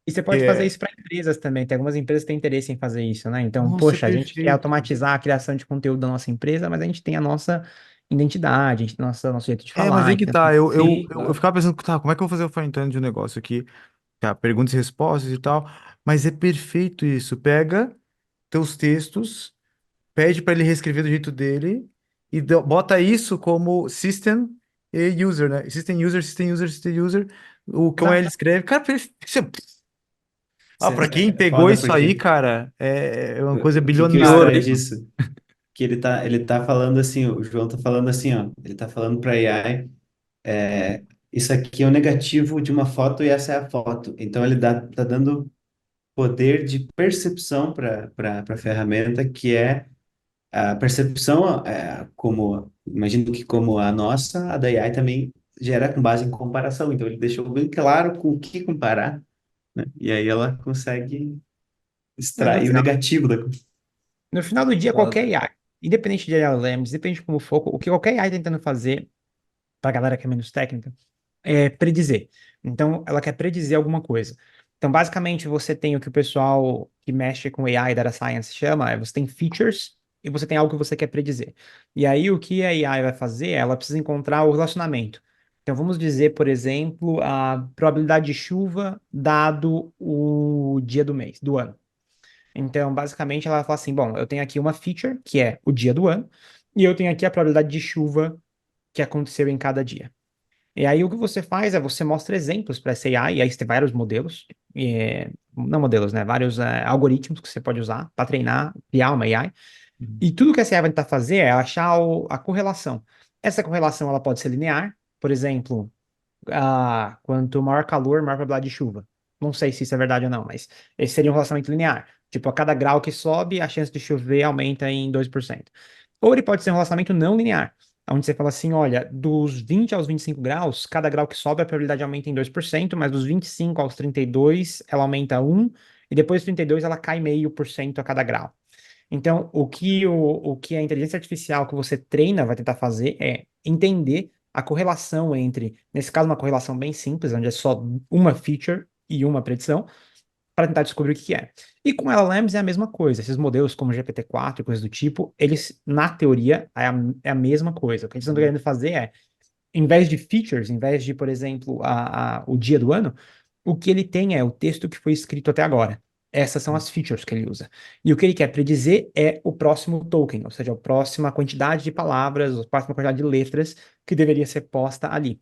Speaker 2: E você
Speaker 1: Que
Speaker 2: pode fazer
Speaker 1: é.
Speaker 2: isso para empresas também. Tem algumas empresas que têm interesse em fazer isso, né? Então,
Speaker 1: Nossa, é
Speaker 2: poxa, a gente quer
Speaker 1: perfeito.
Speaker 2: automatizar a criação de conteúdo da nossa empresa, mas a gente tem a nossa identidade, a gente tem nosso jeito de
Speaker 1: É, mas
Speaker 2: falar,
Speaker 1: aí
Speaker 2: a
Speaker 1: que
Speaker 2: gente tem
Speaker 1: tá.
Speaker 3: Sim,
Speaker 1: Eu
Speaker 3: claro.
Speaker 1: ficava pensando, tá, como é que eu vou fazer o fine-tune de um negócio aqui? Tá, perguntas e respostas e tal. Mas é perfeito isso. Pega teus textos, pede pra ele reescrever do jeito dele e bota isso como system e user, né? System user, system user, system user. Como ele
Speaker 2: Exato.
Speaker 1: escreve. Cara,
Speaker 4: Isso
Speaker 1: pra quem
Speaker 4: é
Speaker 1: pegou
Speaker 4: foda
Speaker 1: isso aí,
Speaker 4: porque
Speaker 1: cara, é uma coisa
Speaker 4: o que que eu
Speaker 3: Que ouro,
Speaker 1: bilionária
Speaker 4: extraí
Speaker 3: hein?
Speaker 1: isso.
Speaker 4: disso? Que ele tá falando assim, o João tá falando assim, ó, ele tá falando para AI, é, isso aqui é o negativo de uma foto e essa é a foto. Então ele tá dando poder de percepção para a ferramenta, que é a percepção, como, imagino que como a nossa, a da AI também gera com base em comparação. Então ele deixou bem claro com o que comparar, né? E aí ela consegue
Speaker 2: É,
Speaker 4: extrair o negativo da coisa.
Speaker 2: no final do dia, qualquer
Speaker 3: Foda.
Speaker 2: AI, independente de LLMs, independente de como for, o que qualquer AI está tentando fazer, para a galera que é menos técnica, é predizer. Então, ela quer predizer alguma coisa. Então, basicamente, você tem o que o pessoal que mexe com AI e Data Science chama, você tem features e você tem algo que você quer predizer. E aí, o que a AI vai fazer, ela precisa encontrar o relacionamento. Então, vamos dizer, por exemplo, a probabilidade de chuva dado o dia do mês, do ano. Então, basicamente, ela vai falar assim: bom, eu tenho aqui uma feature, que é o dia do ano, e eu tenho aqui a probabilidade de chuva que aconteceu em cada dia. E aí o que você faz é você mostra exemplos para essa AI, e aí você tem vários modelos, não modelos, né? Vários algoritmos que você pode usar para treinar, criar uma AI.
Speaker 1: Uhum.
Speaker 2: E tudo que essa AI vai tentar fazer é achar a correlação. Essa correlação ela pode ser linear, por exemplo, quanto maior calor, maior probabilidade de chuva. Não sei se isso é verdade ou não, mas esse seria um relacionamento linear. Tipo, a cada grau que sobe, a chance de chover aumenta em 2%. Ou ele pode ser um relacionamento não linear, onde você fala assim, olha, dos 20 aos 25 graus, cada grau que sobe, a probabilidade aumenta em 2%, mas dos 25 aos 32, ela aumenta 1, e depois dos 32, ela cai 0,5% a cada grau. Então, o que a inteligência artificial que você treina vai tentar fazer é entender a correlação entre, nesse caso, uma correlação bem simples, onde é só uma feature e uma predição, para tentar descobrir o que que é. E com LLMs é a mesma coisa. Esses modelos como GPT-4 e coisas do tipo, eles, na teoria, é a mesma coisa. O que eles estão querendo fazer é, em vez de features, em vez de, por exemplo, o dia do ano, o que ele tem é o texto que foi escrito até agora. Essas são as features que ele usa. E o que ele quer predizer é o próximo token, ou seja, a próxima quantidade de palavras, a próxima quantidade de letras que deveria ser posta ali.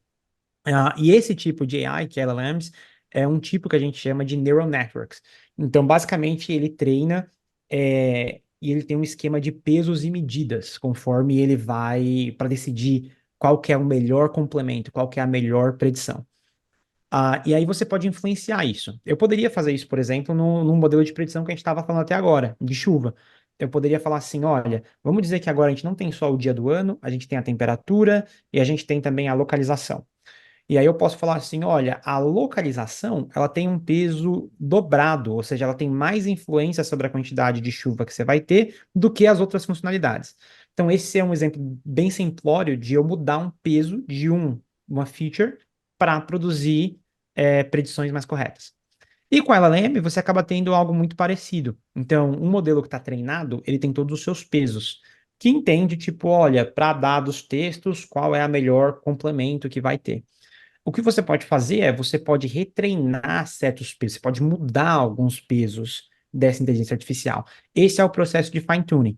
Speaker 2: E esse tipo de AI, que é LLMs, é um tipo que a gente chama de neural networks. Então, basicamente, ele treina e ele tem um esquema de pesos e medidas, conforme ele vai para decidir qual que é o melhor complemento, qual que é a melhor predição. E aí você pode influenciar isso. Eu poderia fazer isso, por exemplo, no modelo de predição que a gente estava falando até agora, de chuva. Eu poderia falar assim, olha, vamos dizer que agora a gente não tem só o dia do ano, a gente tem a temperatura e a gente tem também a localização. E aí eu posso falar assim, olha, a localização, ela tem um peso dobrado, ou seja, ela tem mais influência sobre a quantidade de chuva que você vai ter do que as outras funcionalidades. Então esse é um exemplo bem simplório de eu mudar um peso de uma feature para produzir predições mais corretas. E com a LLM, você acaba tendo algo muito parecido. Então, um modelo que está treinado, ele tem todos os seus pesos, que entende, tipo, olha, para dados textos, qual é a melhor complemento que vai ter. O que você pode fazer é você pode retreinar certos pesos, você pode mudar alguns pesos dessa inteligência artificial. Esse é o processo de fine-tuning.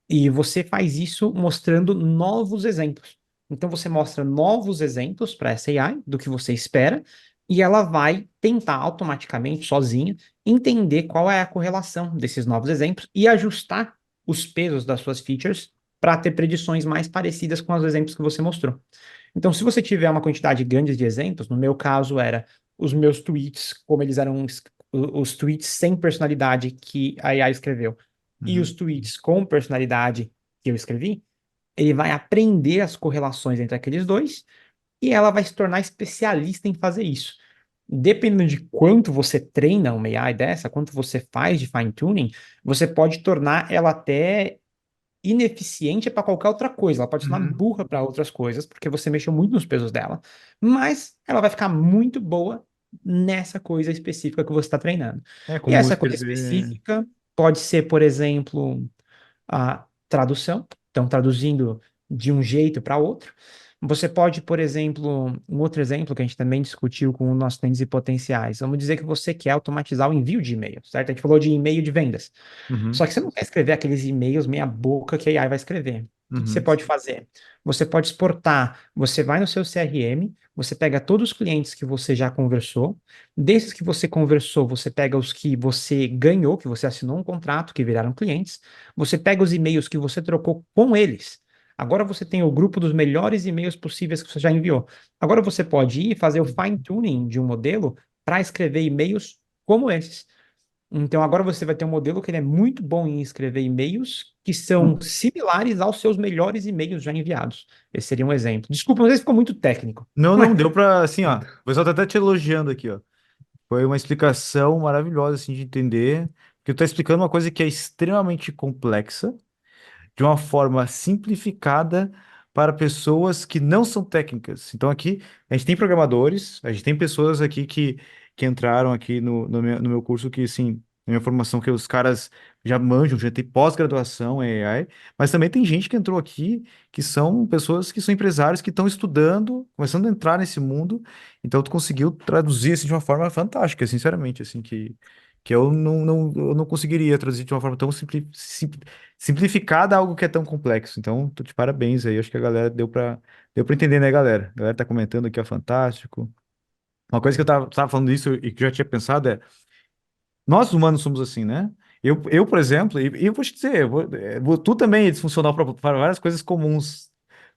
Speaker 2: E você faz isso mostrando novos exemplos. Então você mostra novos exemplos para essa AI do que você espera, e ela vai tentar automaticamente, sozinha, entender qual é a correlação desses novos exemplos e ajustar os pesos das suas features para ter predições mais parecidas com os exemplos que você mostrou. Então, se você tiver uma quantidade grande de exemplos, no meu caso era os meus tweets, como eles eram os tweets sem personalidade que a AI escreveu, e os
Speaker 1: Uhum.
Speaker 2: tweets com personalidade que eu escrevi, ele vai aprender as correlações entre aqueles dois e ela vai se tornar especialista em fazer isso. Dependendo de quanto você treina uma AI dessa, quanto você faz de fine-tuning, você pode tornar ela até ineficiente para qualquer outra coisa. Ela pode se tornar
Speaker 1: Uhum.
Speaker 2: burra para outras coisas, porque você mexeu muito nos pesos dela. Mas ela vai ficar muito boa nessa coisa específica que você está treinando.
Speaker 1: É
Speaker 2: E
Speaker 1: como
Speaker 2: essa coisa
Speaker 1: escrever.
Speaker 2: específica pode ser, por exemplo, a tradução. Então, traduzindo de um jeito para outro. Você pode, por exemplo, um outro exemplo que a gente também discutiu com os nossos clientes e potenciais. Vamos dizer que você quer automatizar o envio de e-mail, certo? A gente falou de e-mail de vendas.
Speaker 1: Uhum,
Speaker 2: Só que você não quer escrever aqueles e-mails meia boca que a AI vai escrever. O que você
Speaker 1: uhum,
Speaker 2: pode fazer? Você pode exportar, você vai no seu CRM, você pega todos os clientes que você já conversou, desses que você conversou, você pega os que você ganhou, que você assinou um contrato, que viraram clientes, você pega os e-mails que você trocou com eles. Agora você tem o grupo dos melhores e-mails possíveis que você já enviou. Agora você pode ir fazer o fine-tuning de um modelo para escrever e-mails como esses. Então agora você vai ter um modelo que ele é muito bom em escrever e-mails que são
Speaker 1: uhum.
Speaker 2: similares aos seus melhores e-mails já enviados. Esse seria um exemplo. Desculpa, mas esse ficou muito técnico.
Speaker 1: Não, não, deu pra, assim, ó. O pessoal tá até te elogiando aqui, ó. Foi uma explicação maravilhosa, assim, de entender. Que tu tá explicando uma coisa que é extremamente complexa, de uma forma simplificada para pessoas que não são técnicas. Então aqui a gente tem programadores, a gente tem pessoas aqui que entraram aqui no meu curso que, assim, na minha formação, que os caras já manjam, já tem pós-graduação em AI, mas também tem gente que entrou aqui que são pessoas que são empresários que estão estudando, começando a entrar nesse mundo, então tu conseguiu traduzir assim, de uma forma fantástica, sinceramente, assim, que eu não conseguiria traduzir de uma forma tão simplificada algo que é tão complexo. Então, tô de parabéns aí. Acho que a galera deu pra entender, né, galera? A galera tá comentando aqui, ó, fantástico. Uma coisa que eu tava falando isso e que eu já tinha pensado é, nós humanos somos assim, né? Eu por exemplo, e eu vou te dizer, tu também é disfuncional para várias coisas comuns.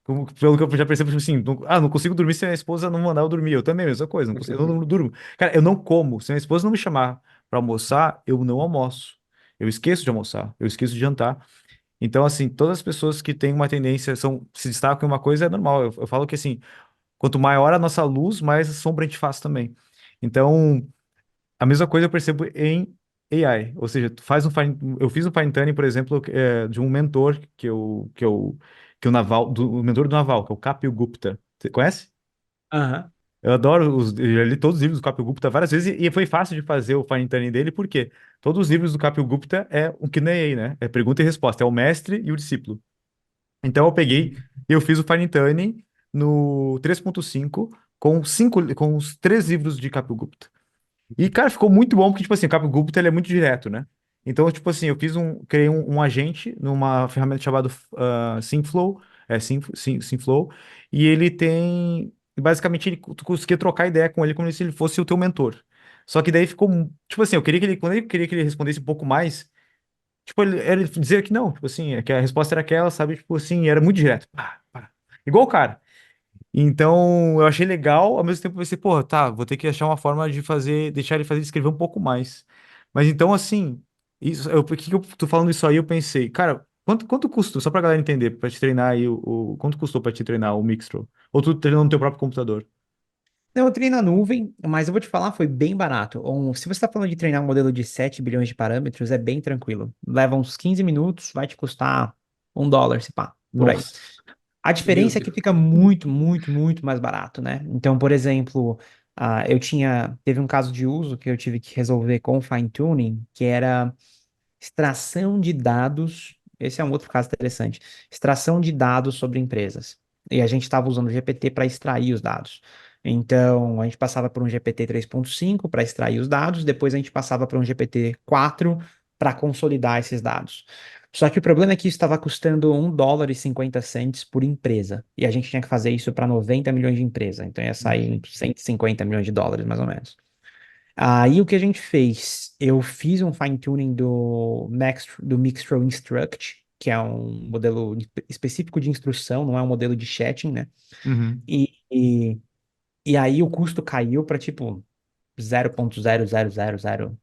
Speaker 1: Pelo que eu já percebo, tipo assim, não consigo dormir se a minha esposa não mandar eu dormir. Eu também, mesma coisa, não consigo, eu não durmo. Cara, eu não como. Se a minha esposa não me chamar para almoçar, eu não almoço. Eu esqueço de almoçar, eu esqueço de jantar. Então, assim, todas as pessoas que têm uma tendência, se destacam em uma coisa, é normal. Eu falo que, assim, quanto maior a nossa luz, mais sombra a gente faz também. Então, a mesma coisa eu percebo em AI. Ou seja, eu fiz um fine tuning, por exemplo, de um mentor que o Naval, o mentor do Naval, que é o Kapil Gupta. Você conhece?
Speaker 2: Aham.
Speaker 1: Eu adoro eu já li todos os livros do Kapil Gupta várias vezes e foi fácil de fazer o fine tuning dele, porque todos os livros do Kapil Gupta é o que nem AI, né? É pergunta e resposta, é o mestre e o discípulo. Então eu peguei e eu fiz o Fine Tuning no 3.5 com os três livros de Kapil Gupta. E, cara, ficou muito bom, porque, tipo assim, o Kapil Gupta ele é muito direto, né? Então, tipo assim, criei um agente numa ferramenta chamada Synflow, Synflow, e ele tem, basicamente, tu conseguia trocar ideia com ele como se ele fosse o teu mentor. Só que daí ficou, tipo assim, quando eu queria que ele respondesse um pouco mais, tipo, ele dizia que não, tipo assim, que a resposta era aquela, sabe? Tipo assim, era muito direto. Pá, pá. Igual o cara. Então, eu achei legal, ao mesmo tempo eu pensei, pô, tá, vou ter que achar uma forma de deixar ele escrever um pouco mais. Mas então, assim, por que que eu tô falando isso aí? Eu pensei, cara, quanto custou, só pra galera entender, pra te treinar aí, quanto custou pra te treinar o Mixtro? Ou tu treinou no teu próprio computador?
Speaker 2: Não, eu treinei na nuvem, mas eu vou te falar, foi bem barato. Se você está falando de treinar um modelo de 7 bilhões de parâmetros, é bem tranquilo. Leva uns 15 minutos, vai te custar $1, se pá, por aí.
Speaker 1: Nossa.
Speaker 2: A
Speaker 3: Meu
Speaker 2: diferença é que
Speaker 3: Deus.
Speaker 2: fica muito, muito, muito mais barato, né? Então, por exemplo, teve um caso de uso que eu tive que resolver com fine tuning, que era extração de dados. Esse é um outro caso interessante. Extração de dados sobre empresas. E a gente estava usando o GPT para extrair os dados. Então, a gente passava por um GPT 3.5 para extrair os dados, depois a gente passava para um GPT 4 para consolidar esses dados. Só que o problema é que isso estava custando $1,50 por empresa. E a gente tinha que fazer isso para 90 milhões de empresas. Então ia sair uns $150 milhões, mais ou menos. Aí o que a gente fez? Eu fiz um fine-tuning do Mixtro Instruct, que é um modelo específico de instrução, não é um modelo de chatting, né?
Speaker 1: Uhum.
Speaker 2: E, e, e aí o custo caiu para tipo 0,00001.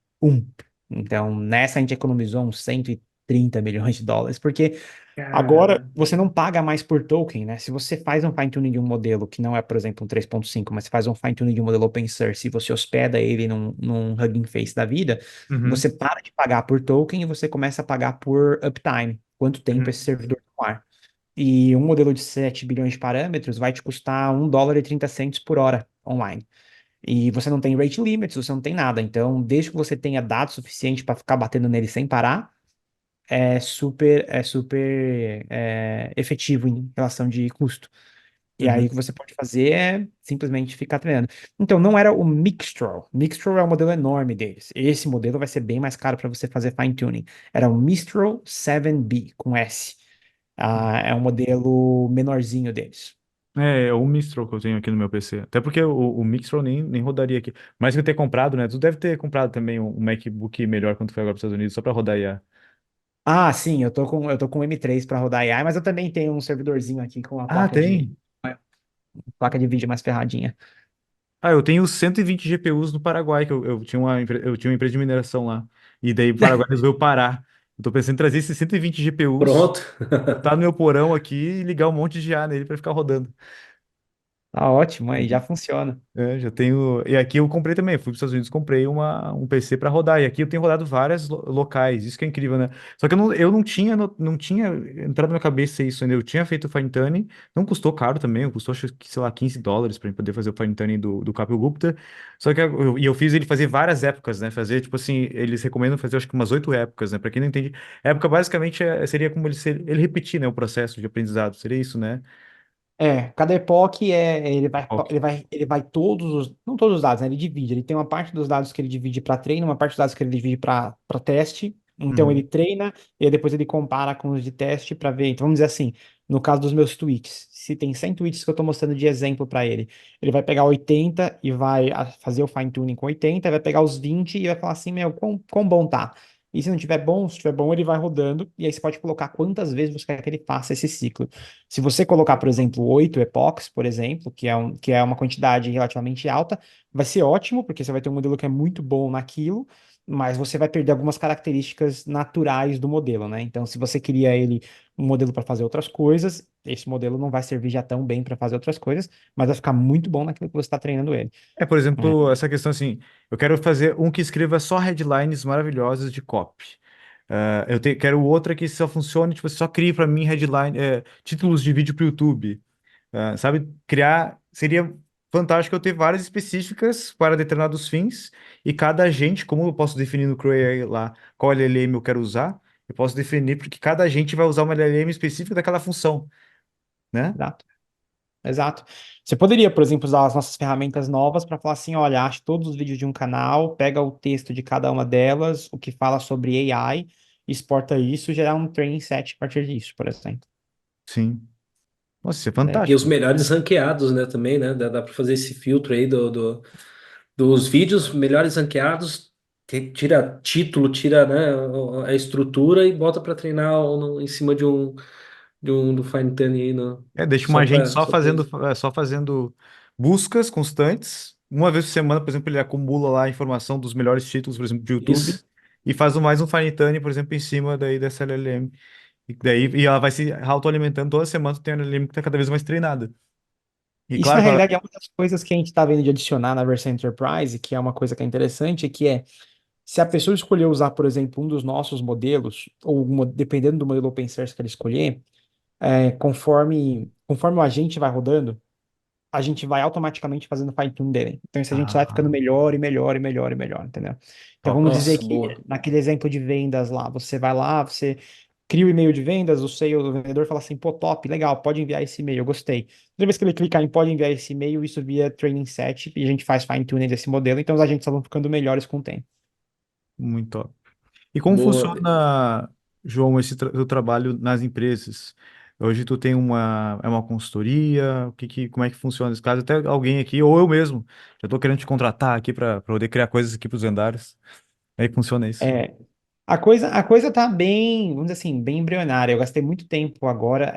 Speaker 2: Então, nessa a gente economizou uns $130 milhões, porque agora
Speaker 3: Cara,
Speaker 2: você não paga mais por token, né? Se você faz um fine-tuning de um modelo que não é, por exemplo, um 3.5, mas você faz um fine-tuning de um modelo open source e você hospeda ele num Hugging Face da vida,
Speaker 1: Uhum.
Speaker 2: você para de pagar por token e você começa a pagar por uptime, quanto tempo esse servidor tá no ar. E um modelo de 7 bilhões de parâmetros vai te custar US$ 1,30 por hora online. E você não tem rate limits, você não tem nada. Então, desde que você tenha dados suficiente para ficar batendo nele sem parar, é super efetivo em relação de custo. E aí o
Speaker 1: Uhum.
Speaker 2: que você pode fazer é simplesmente ficar treinando. Então, não era o Mixtral. Mixtral é um modelo enorme deles. Esse modelo vai ser bem mais caro para você fazer fine-tuning. Era o Mistral 7B, com S. É um modelo menorzinho deles.
Speaker 1: É o Mistral que eu tenho aqui no meu PC. Até porque o Mistral nem rodaria aqui. Mas que eu ter comprado, né? Tu deve ter comprado também um MacBook melhor quando tu foi agora para os Estados Unidos, só para rodar IA.
Speaker 2: Ah, sim, eu tô com o M3 para rodar AI, mas eu também tenho um servidorzinho aqui com uma
Speaker 1: Ah,
Speaker 2: placa de,
Speaker 1: tem.
Speaker 2: placa de vídeo mais ferradinha.
Speaker 1: Ah, eu tenho 120 GPUs no Paraguai, que eu tinha uma empresa de mineração lá. E daí o Paraguai resolveu parar. Eu tô pensando em trazer esses 120 GPUs,
Speaker 3: Pronto.
Speaker 1: botar no meu porão aqui e ligar um monte de IA nele para ficar rodando.
Speaker 2: Tá ótimo, aí já funciona.
Speaker 1: É, já tenho. E aqui eu comprei também. Fui para os Estados Unidos, comprei um PC para rodar. E aqui eu tenho rodado várias locais. Isso que é incrível, né? Só que eu não tinha entrado na minha cabeça isso ainda. Eu tinha feito o fine tuning, não custou caro também. Custou, acho que, sei lá, US$ 15 para poder fazer o fine tuning do Kapil Gupta. Só que eu fiz ele fazer várias épocas, né? Fazer, tipo assim, eles recomendam fazer, acho que umas 8 épocas, né? Para quem não entende, época basicamente seria como ele repetir, né? O processo de aprendizado. Seria isso, né?
Speaker 2: Cada epoque
Speaker 1: Ok.
Speaker 2: ele vai não todos os dados, né? Ele divide. Ele tem uma parte dos dados que ele divide para treino, uma parte dos dados que ele divide para teste. Então ele
Speaker 1: Uhum.
Speaker 2: treina e aí depois ele compara com os de teste para ver. Então vamos dizer assim, no caso dos meus tweets, se tem 100 tweets que eu estou mostrando de exemplo para ele, ele vai pegar 80 e vai fazer o fine tuning com 80, vai pegar os 20 e vai falar assim, meu, quão bom tá. E se não tiver bom, se tiver bom, ele vai rodando, e aí você pode colocar quantas vezes você quer que ele faça esse ciclo. Se você colocar, por exemplo, 8 epochs, por exemplo, que é uma quantidade relativamente alta, vai ser ótimo, porque você vai ter um modelo que é muito bom naquilo, mas você vai perder algumas características naturais do modelo, né? Então, se você queria ele um modelo para fazer outras coisas, esse modelo não vai servir já tão bem para fazer outras coisas, mas vai ficar muito bom naquilo que você está treinando ele.
Speaker 1: Por
Speaker 2: Né?
Speaker 1: exemplo, essa questão assim, eu quero fazer um que escreva só headlines maravilhosas de copy. Quero outra que só funcione, tipo, só crie para mim títulos de vídeo para o YouTube. Sabe? Criar seria fantástico eu ter várias específicas para determinados fins e cada agente, como eu posso definir no Creo lá qual LLM eu quero usar, eu posso definir porque cada agente vai usar uma LLM específica daquela função, né?
Speaker 2: Exato. Exato. Você poderia, por exemplo, usar as nossas ferramentas novas para falar assim, olha, ache todos os vídeos de um canal, pega o texto de cada uma delas, o que fala sobre AI, exporta isso, e gerar um training set a partir disso, por exemplo.
Speaker 1: Sim. Nossa, isso é
Speaker 2: Né?
Speaker 3: E os
Speaker 1: fantástico.
Speaker 3: melhores ranqueados, né, também, né? Dá para fazer esse filtro aí dos vídeos melhores ranqueados, tira título, tira, né, a estrutura e bota para treinar em cima do fine tuning aí,
Speaker 1: Deixa uma agente só
Speaker 3: só para
Speaker 1: fazendo,
Speaker 3: isso.
Speaker 1: só fazendo buscas constantes. Uma vez por semana, por exemplo, ele acumula lá a informação dos melhores títulos, por exemplo, de YouTube,
Speaker 3: Isso.
Speaker 1: e faz mais um fine tuning, por exemplo, em cima daí dessa LLM. E ela vai se autoalimentando toda semana, tu tem uma LLM que está cada vez mais treinada. E
Speaker 2: Isso, na
Speaker 1: claro que ela.
Speaker 2: realidade, é uma das coisas que a gente está vendo de adicionar na versão Enterprise, que é uma coisa que é interessante, que é, se a pessoa escolher usar, por exemplo, um dos nossos modelos, ou dependendo do modelo open source que ela escolher, conforme o agente vai rodando, a gente vai automaticamente fazendo fine-tune dele. Então, esse agente só vai ficando
Speaker 1: Ah,
Speaker 2: melhor e melhor e melhor e melhor, entendeu? Então,
Speaker 1: top.
Speaker 2: vamos dizer
Speaker 3: Nossa,
Speaker 2: que
Speaker 3: boa.
Speaker 2: naquele exemplo de vendas lá, você vai lá, você cria o e-mail de vendas, o vendedor fala assim, pô, top, legal, pode enviar esse e-mail, eu gostei. Toda vez que ele clicar em pode enviar esse e-mail, isso via training set e a gente faz fine-tuning desse modelo, então os agentes só vão ficando melhores com o tempo.
Speaker 1: Muito top. E como
Speaker 3: Boa.
Speaker 1: funciona, João, esse teu trabalho nas empresas? Hoje tu tem uma consultoria, como é que funciona esse caso? Até alguém aqui, ou eu mesmo, já estou querendo te contratar aqui para poder criar coisas aqui para os vendários. Como é que funciona isso?
Speaker 2: É, a coisa tá bem, vamos dizer assim, bem embrionária. Eu gastei muito tempo agora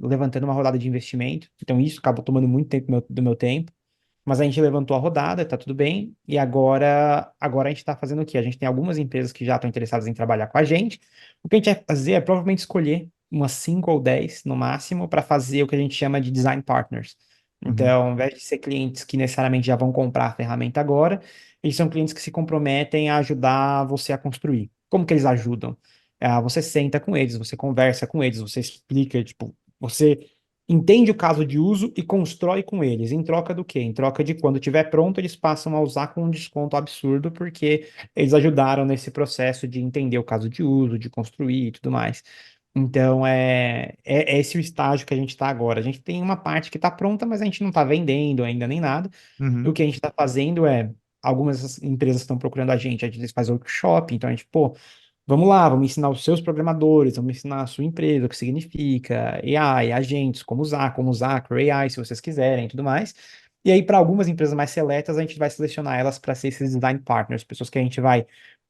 Speaker 2: levantando uma rodada de investimento, então isso acabou tomando muito tempo do meu tempo. Mas a gente levantou a rodada, tá tudo bem. E agora a gente está fazendo o quê? A gente tem algumas empresas que já estão interessadas em trabalhar com a gente. O que a gente vai fazer é provavelmente escolher umas 5 ou 10 no máximo para fazer o que a gente chama de design partners.
Speaker 1: Uhum.
Speaker 2: Então, ao invés de ser clientes que necessariamente já vão comprar a ferramenta agora, eles são clientes que se comprometem a ajudar você a construir. Como que eles ajudam? você senta com eles, você conversa com eles, você explica, tipo, você entende o caso de uso e constrói com eles. Em troca do quê? Em troca de quando estiver pronto, eles passam a usar com um desconto absurdo, porque eles ajudaram nesse processo de entender o caso de uso, de construir e tudo mais. Então, é esse o estágio que a gente está agora. A gente tem uma parte que está pronta, mas a gente não está vendendo ainda nem nada. O
Speaker 1: Uhum.
Speaker 2: que a gente está fazendo algumas empresas estão procurando a gente faz workshop, então a gente, pô, vamos lá, vamos ensinar os seus programadores, vamos ensinar a sua empresa, o que significa AI, agentes, como usar Creo AI, se vocês quiserem e tudo mais. E aí, para algumas empresas mais seletas, a gente vai selecionar elas para ser esses design partners, pessoas que a gente vai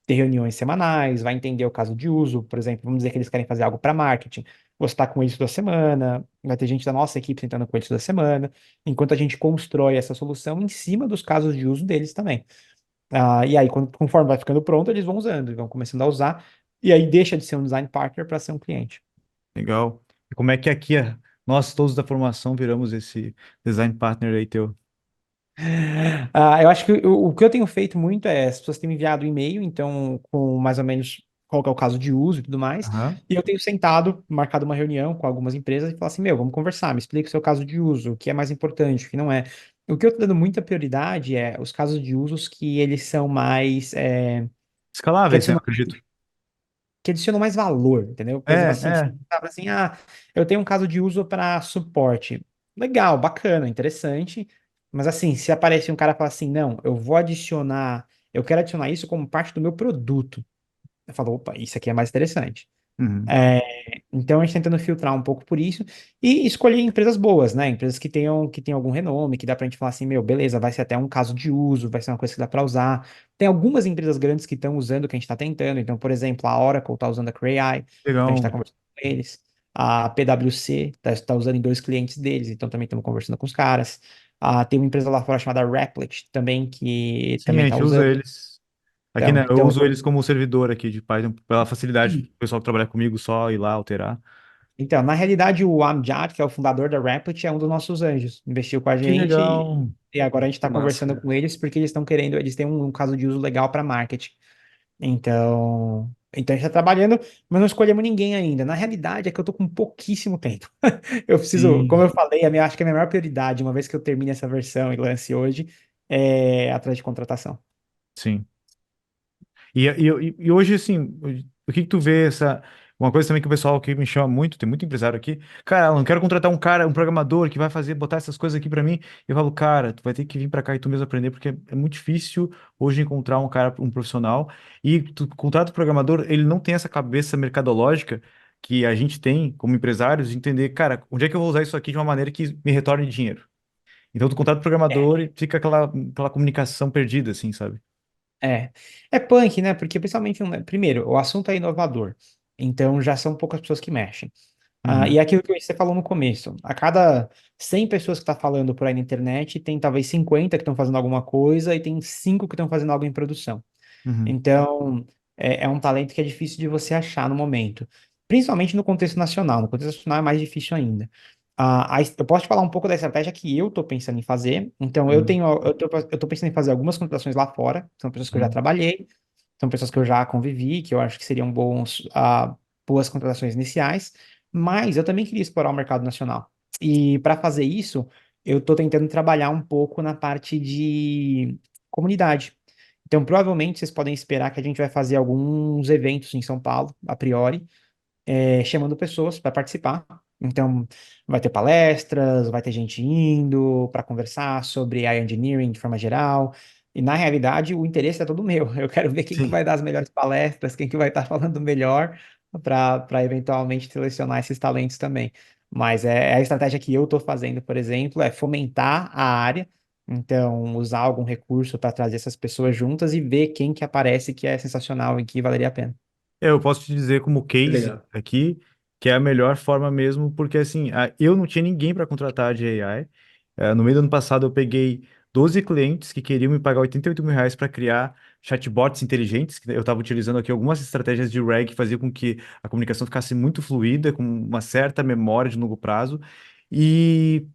Speaker 2: ter reuniões semanais, vai entender o caso de uso, por exemplo, vamos dizer que eles querem fazer algo para marketing, vou estar com eles toda semana, vai ter gente da nossa equipe sentando com eles toda semana, enquanto a gente constrói essa solução em cima dos casos de uso deles também. E aí, conforme vai ficando pronto, eles vão usando, vão começando a usar, e aí deixa de ser um design partner para ser um cliente.
Speaker 1: Legal. E como é que aqui, nós todos da formação viramos esse design partner aí teu?
Speaker 2: Eu acho que o que eu tenho feito muito as pessoas têm me enviado e-mail, então, com mais ou menos qual que é o caso de uso e tudo mais,
Speaker 1: Aham.
Speaker 2: e eu tenho sentado, marcado uma reunião com algumas empresas e falar assim, meu, vamos conversar, me explica o seu caso de uso, o que é mais importante, o que não é. O que eu estou dando muita prioridade é os casos de usos que eles são mais, que
Speaker 1: Escaláveis, né? Eu
Speaker 2: adicionam
Speaker 1: acredito.
Speaker 2: que adicionam mais valor, entendeu? Por
Speaker 1: É,
Speaker 2: exemplo, assim, você
Speaker 1: é.
Speaker 2: fala assim, eu tenho um caso de uso para suporte. Legal, bacana, interessante. Mas assim, se aparece um cara e fala assim, não, eu quero adicionar isso como parte do meu produto. Eu falo, opa, isso aqui é mais interessante.
Speaker 1: Uhum.
Speaker 2: É, então a gente tentando filtrar um pouco por isso e escolher empresas boas, né? Empresas que tenham algum renome, que dá pra gente falar assim, meu, beleza, vai ser até um caso de uso, vai ser uma coisa que dá pra usar. Tem algumas empresas grandes que estão usando, que a gente está tentando. Então, por exemplo, a Oracle está usando a Creo, então a gente está
Speaker 1: Legal.
Speaker 2: conversando com eles. A PwC está usando em dois clientes deles, então também estamos conversando com os caras. Tem uma empresa lá fora chamada Replit também, que
Speaker 1: Sim,
Speaker 2: também
Speaker 1: a
Speaker 2: está
Speaker 1: gente usa
Speaker 2: usando.
Speaker 1: eles. Aqui, né? Eu
Speaker 2: Então,
Speaker 1: uso eles como servidor aqui de Python, pela facilidade do pessoal que trabalha comigo só ir lá alterar.
Speaker 2: Então, na realidade, o Amjad, que é o fundador da Replit, é um dos nossos anjos. Investiu com a
Speaker 1: Que
Speaker 2: gente
Speaker 1: legal.
Speaker 2: e agora a gente
Speaker 3: Que
Speaker 2: está
Speaker 3: massa,
Speaker 2: conversando
Speaker 3: cara.
Speaker 2: com eles porque eles estão querendo, eles têm um caso de uso legal para marketing. Então a gente está trabalhando, mas não escolhemos ninguém ainda. Na realidade, é que eu tô com pouquíssimo tempo. Eu preciso, como
Speaker 1: Sim,
Speaker 2: eu falei, acho que a minha maior prioridade, uma vez que eu termine essa versão e lance hoje, é atrás de contratação.
Speaker 1: sim. E hoje, assim, o que que tu vê essa. Uma coisa também que o pessoal que me chama muito, tem muito empresário aqui. Cara, eu não quero contratar um cara, um programador que vai fazer, botar essas coisas aqui pra mim. Eu falo, cara, tu vai ter que vir pra cá e tu mesmo aprender, porque é muito difícil hoje encontrar um cara, um profissional. E tu contrata o programador, ele não tem essa cabeça mercadológica que a gente tem como empresários, de entender, cara, onde é que eu vou usar isso aqui de uma maneira que me retorne dinheiro? Então tu contrata o
Speaker 2: É,
Speaker 1: programador e fica aquela comunicação perdida, assim, sabe?
Speaker 2: é. É punk, né? Porque principalmente, primeiro, o assunto é inovador. Então já são poucas pessoas que mexem. E
Speaker 1: Uhum,
Speaker 2: é aquilo que você falou no começo, a cada 100 pessoas que está falando por aí na internet, tem talvez 50 que estão fazendo alguma coisa e tem 5 que estão fazendo algo em produção.
Speaker 1: uhum,
Speaker 2: Então, é um talento que é difícil de você achar no momento, principalmente no contexto nacional. No contexto nacional é mais difícil ainda. Eu posso te falar um pouco da estratégia que eu estou pensando em fazer. Então,
Speaker 1: uhum,
Speaker 2: eu tô pensando em fazer algumas contratações lá fora. São pessoas que eu já
Speaker 1: uhum.
Speaker 2: trabalhei, são pessoas que eu já convivi, que eu acho que seriam boas contratações iniciais. Mas eu também queria explorar o mercado nacional. E para fazer isso, eu estou tentando trabalhar um pouco na parte de comunidade. Então, provavelmente, vocês podem esperar que a gente vai fazer alguns eventos em São Paulo, a priori, chamando pessoas para participar. Então, vai ter palestras, vai ter gente indo para conversar sobre AI engineering de forma geral. E, na realidade, o interesse é todo meu. Eu quero ver quem que
Speaker 1: Sim.
Speaker 2: vai dar as melhores palestras, quem que vai estar falando melhor, para eventualmente selecionar esses talentos também. Mas a estratégia que eu estou fazendo, por exemplo, é fomentar a área. Então, usar algum recurso para trazer essas pessoas juntas e ver quem que aparece que é sensacional e que valeria a pena.
Speaker 1: Eu posso te dizer como
Speaker 3: Que
Speaker 1: case
Speaker 3: legal.
Speaker 1: aqui, que é a melhor forma mesmo, porque assim, eu não tinha ninguém para contratar de AI. No meio do ano passado eu peguei 12 clientes que queriam me pagar R$ 88 mil para criar chatbots inteligentes, que eu estava utilizando aqui algumas estratégias de RAG que faziam com que a comunicação ficasse muito fluida, com uma certa memória de longo prazo. E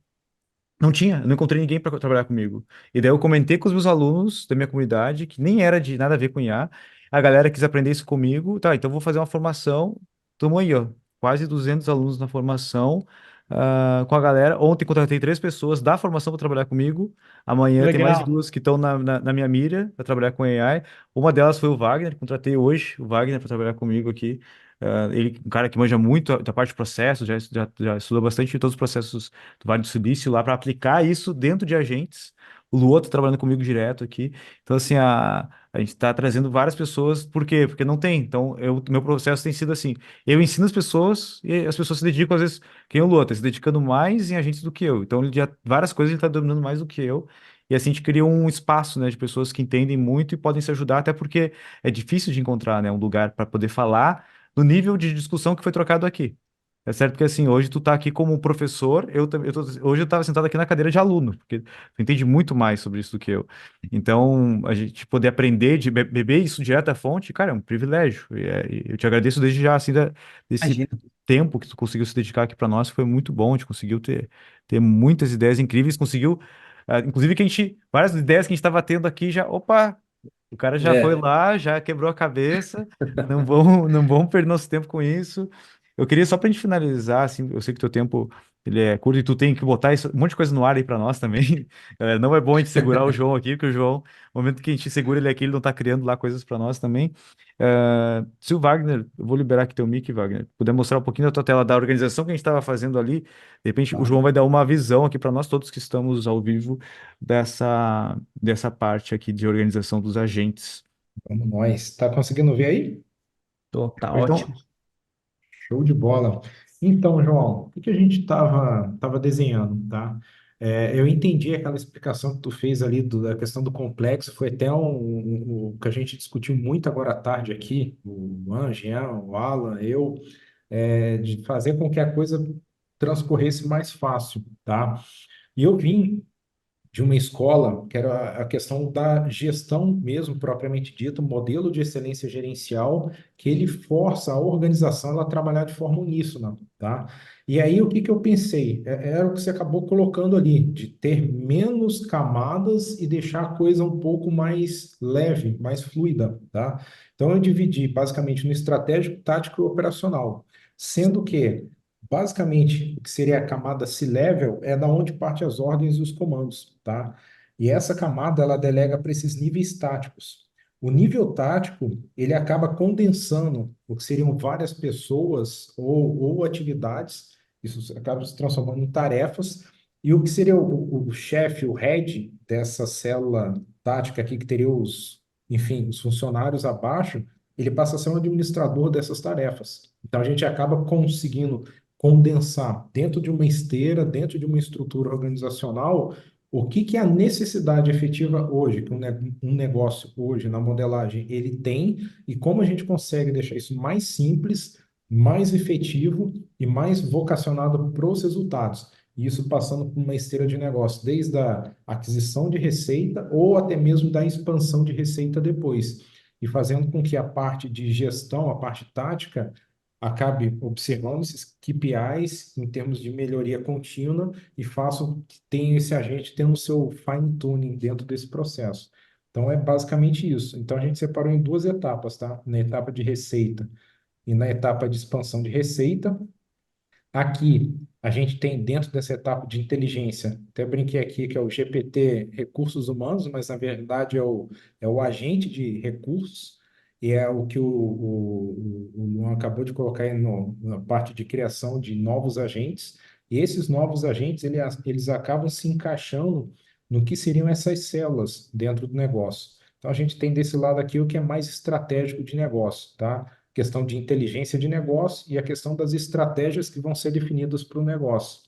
Speaker 1: não tinha, eu não encontrei ninguém para trabalhar comigo. E daí eu comentei com os meus alunos da minha comunidade, que nem era de nada a ver com IA, A galera quis aprender isso comigo, tá, então eu vou fazer uma formação, tamo aí, ó, quase 200 alunos na formação, com a galera. Ontem contratei 3 pessoas da formação para trabalhar comigo, amanhã tem mais
Speaker 2: Legal.
Speaker 1: 2 que estão na minha mira para trabalhar com AI. Uma delas foi o Wagner, contratei hoje o Wagner para trabalhar comigo aqui. Ele, um cara que manja muito da parte de processo, já estudou bastante todos os processos do Vale do Silício lá para aplicar isso dentro de agentes. O Luo tá trabalhando comigo direto aqui. Então, assim, a gente está trazendo várias pessoas. Por quê? Porque não tem. Então, meu processo tem sido assim: eu ensino as pessoas e as pessoas se dedicam, às vezes, quem é o Luo, tá se dedicando mais em agentes do que eu. Então, várias coisas ele está dominando mais do que eu. E assim a gente cria um espaço, né, de pessoas que entendem muito e podem se ajudar, até porque é difícil de encontrar, né, um lugar para poder falar no nível de discussão que foi trocado aqui. É certo que assim, hoje tu tá aqui como um professor, hoje eu tava sentado aqui na cadeira de aluno, porque tu entende muito mais sobre isso do que eu. Então, a gente poder aprender de beber isso direto da fonte, cara, é um privilégio. E eu te agradeço desde já, assim, desse
Speaker 2: Imagina.
Speaker 1: tempo que tu conseguiu se dedicar aqui para nós, foi muito bom, a gente conseguiu ter muitas ideias incríveis, conseguiu, inclusive várias ideias que a gente estava tendo aqui já, opa, o cara já foi
Speaker 3: É,
Speaker 1: lá, já quebrou a cabeça, não vamos perder nosso tempo com isso. Eu queria só para a gente finalizar, assim, eu sei que o teu tempo ele é curto e tu tem que botar um monte de coisa no ar aí para nós também. Não é bom a gente segurar o João aqui, porque o João, no momento que a gente segura ele aqui, ele não tá criando lá coisas para nós também. Se o Wagner, eu vou liberar aqui teu mic, Wagner, puder mostrar um pouquinho da tua tela da organização que a gente estava fazendo ali, de repente o
Speaker 2: Tá.
Speaker 1: João vai dar uma visão aqui para nós todos que estamos ao vivo dessa parte aqui de organização dos agentes.
Speaker 5: Vamos nós. Tá conseguindo ver aí?
Speaker 2: Tá
Speaker 1: Então,
Speaker 2: ótimo.
Speaker 5: Show de bola. Então, João, o que que a gente tava desenhando, tá? Eu entendi aquela explicação que tu fez ali da questão do complexo, foi até o que a gente discutiu muito agora à tarde aqui, o Jean, o Alan, eu, de fazer com que a coisa transcorresse mais fácil, tá? E eu vim de uma escola, que era a questão da gestão mesmo, propriamente dita, um modelo de excelência gerencial, que ele força a organização ela a trabalhar de forma uníssona, tá? E aí, o que que eu pensei? Era o que você acabou colocando ali, de ter menos camadas e deixar a coisa um pouco mais leve, mais fluida, tá? Então, eu dividi basicamente no estratégico, tático e operacional, sendo que basicamente, o que seria a camada C-level é da onde parte as ordens e os comandos, tá? E essa camada ela delega para esses níveis táticos. O nível tático ele acaba condensando o que seriam várias pessoas ou atividades, isso acaba se transformando em tarefas, e o que seria o chefe, o head dessa célula tática aqui, que teria enfim, os funcionários abaixo, ele passa a ser um administrador dessas tarefas. Então a gente acaba conseguindo condensar dentro de uma esteira, dentro de uma estrutura organizacional, o que que é a necessidade efetiva hoje, que um negócio hoje na modelagem ele tem, e como a gente consegue deixar isso mais simples, mais efetivo e mais vocacionado para os resultados. E isso passando por uma esteira de negócio, desde a aquisição de receita ou até mesmo da expansão de receita depois. E fazendo com que a parte de gestão, a parte tática, acabe observando esses KPIs em termos de melhoria contínua e façam que tenha esse agente tendo o seu fine tuning dentro desse processo. Então é basicamente isso. Então a gente separou em duas etapas, tá? Na etapa de receita e na etapa de expansão de receita. Aqui, a gente tem dentro dessa etapa de inteligência, até brinquei aqui que é o GPT Recursos Humanos, mas na verdade é o agente de recursos, e é o que o Luan acabou de colocar aí na parte de criação de novos agentes. E esses novos agentes, eles acabam se encaixando no que seriam essas células dentro do negócio. Então, a gente tem desse lado aqui o que é mais estratégico de negócio, tá? Questão de inteligência de negócio e a questão das estratégias que vão ser definidas para o negócio.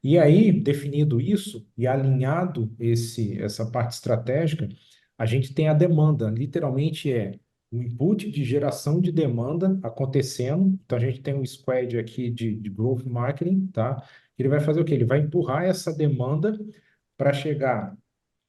Speaker 5: E aí, definido isso e alinhado essa parte estratégica, a gente tem a demanda. Literalmente é o input de geração de demanda acontecendo. Então, a gente tem um squad aqui de growth marketing, tá? Ele vai fazer o quê? Ele vai empurrar essa demanda para chegar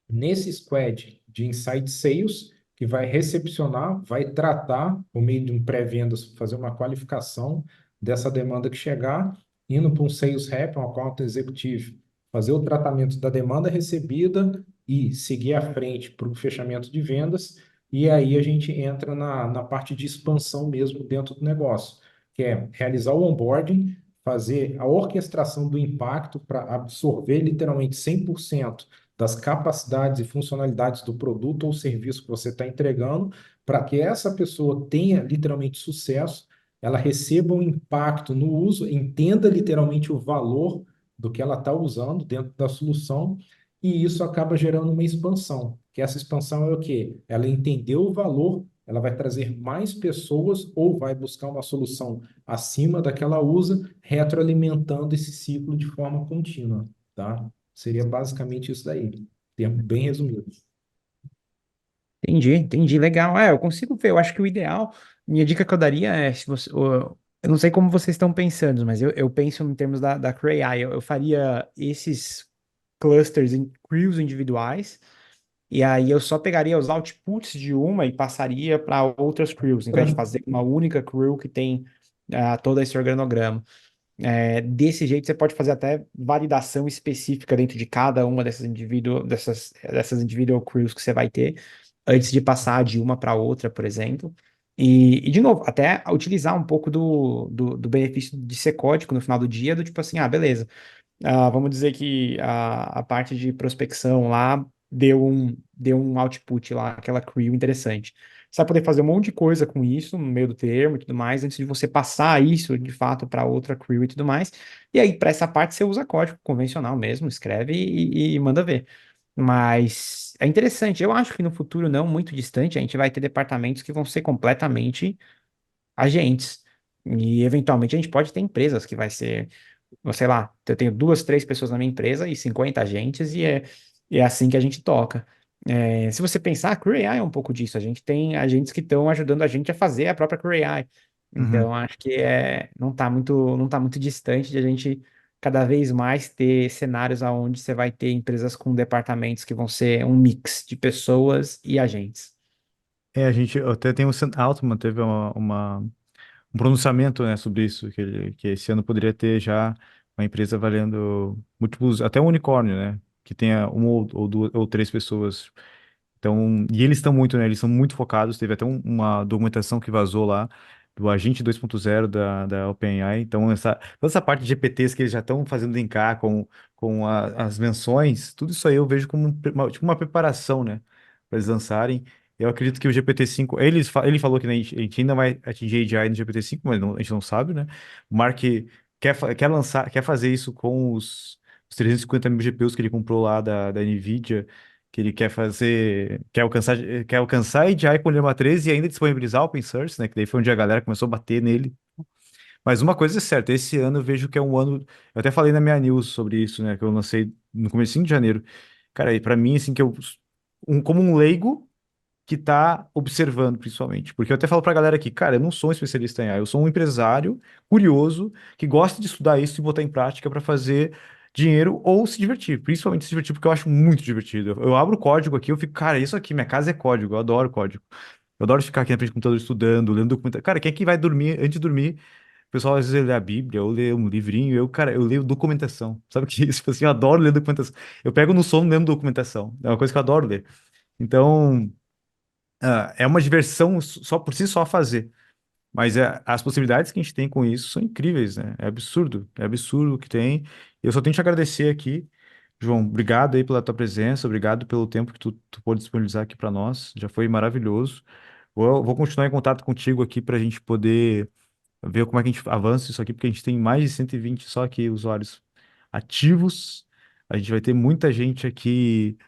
Speaker 5: nesse squad de inside sales, que vai recepcionar, vai tratar, por meio de um pré-vendas, fazer uma qualificação dessa demanda que chegar, indo para um sales rep, um account executive, fazer o tratamento da demanda recebida e seguir à frente para o fechamento de vendas. e aí a gente entra na parte de expansão mesmo dentro do negócio, que é realizar o onboarding, fazer a orquestração do impacto para absorver literalmente 100% das capacidades e funcionalidades do produto ou serviço que você está entregando, para que essa pessoa tenha literalmente sucesso, ela receba um impacto no uso, entenda literalmente o valor do que ela está usando dentro da solução, e isso acaba gerando uma expansão. Que essa expansão é o quê? Ela entendeu o valor, ela vai trazer mais pessoas ou vai buscar uma solução acima da que ela usa, retroalimentando esse ciclo de forma contínua, tá? Seria basicamente isso daí, termo bem resumido.
Speaker 2: Entendi, entendi, legal. Eu consigo ver, eu acho que o ideal, minha dica que eu daria é, se você, eu não sei como vocês estão pensando, mas eu penso em termos da Cray AI, eu faria esses clusters em crews individuais, e aí eu só pegaria os outputs de uma e passaria para outras crews, em vez de fazer uma única crew que tem todo esse organograma. Desse jeito, você pode fazer até validação específica dentro de cada uma dessas individual crews que você vai ter, antes de passar de uma para outra, por exemplo. De novo, até utilizar um pouco do benefício de ser código no final do dia, do tipo assim, beleza. Vamos dizer que a parte de prospecção lá deu um output lá, aquela crew interessante. Você vai poder fazer um monte de coisa com isso no meio do termo e tudo mais, antes de você passar isso de fato para outra crew e tudo mais. E aí, para essa parte, você usa código convencional mesmo, escreve e manda ver. Mas é interessante. Eu acho que no futuro não muito distante, a gente vai ter departamentos que vão ser completamente agentes. E eventualmente a gente pode ter empresas que vai ser, sei lá, eu tenho duas, três pessoas na minha empresa e 50 agentes, e é assim que a gente toca. Se você pensar, a Crew AI é um pouco disso. A gente tem agentes que estão ajudando a gente a fazer a própria Crew AI.
Speaker 1: Uhum.
Speaker 2: Então, acho que não tá muito distante de a gente cada vez mais ter cenários onde você vai ter empresas com departamentos que vão ser um mix de pessoas e agentes.
Speaker 1: A gente até tem o Sam Altman, teve um pronunciamento, né, sobre isso, que esse ano poderia ter já uma empresa valendo múltiplos, até um unicórnio, né, que tenha uma ou duas ou três pessoas. Então, e eles estão muito, né, eles são muito focados, teve até uma documentação que vazou lá, do agente 2.0 da OpenAI. Então, toda essa parte de GPTs que eles já estão fazendo linkar com as menções, tudo isso aí eu vejo como tipo uma preparação, né, para eles lançarem. Eu acredito que o GPT-5, ele falou que, né, a gente ainda vai atingir AGI no GPT-5, mas a gente não sabe, né? O Mark quer fazer isso com os 350 mil GPUs que ele comprou lá da NVIDIA, que ele quer alcançar a AGI com o Llama 13 e ainda disponibilizar open source, né? Que daí foi onde a galera começou a bater nele. Mas uma coisa é certa, esse ano eu vejo que é um ano. Eu até falei na minha news sobre isso, né? Que eu lancei no comecinho de janeiro. Cara, e pra mim, assim, como um leigo que tá observando, principalmente. Porque eu até falo pra galera aqui, cara, eu não sou um especialista em AI, eu sou um empresário curioso que gosta de estudar isso e botar em prática pra fazer dinheiro ou se divertir. Principalmente se divertir, porque eu acho muito divertido. Eu abro o código aqui, eu fico, cara, isso aqui, minha casa é código, eu adoro código. Eu adoro ficar aqui na frente do computador estudando, lendo documentação. Cara, quem é que vai dormir, antes de dormir, o pessoal às vezes lê a Bíblia, ou lê um livrinho, cara, eu leio documentação. Sabe o que é isso? Tipo assim, eu adoro ler documentação. Eu pego no sono lendo documentação. É uma coisa que eu adoro ler. Então, é uma diversão só por si só fazer. Mas as possibilidades que a gente tem com isso são incríveis, né? É absurdo o que tem. Eu só tenho que te agradecer aqui, João. Obrigado aí pela tua presença, obrigado pelo tempo que tu pôde disponibilizar aqui para nós. Já foi maravilhoso. Vou continuar em contato contigo aqui para a gente poder ver como é que a gente avança isso aqui, porque a gente tem mais de 120 só aqui usuários ativos. A gente vai ter muita gente aqui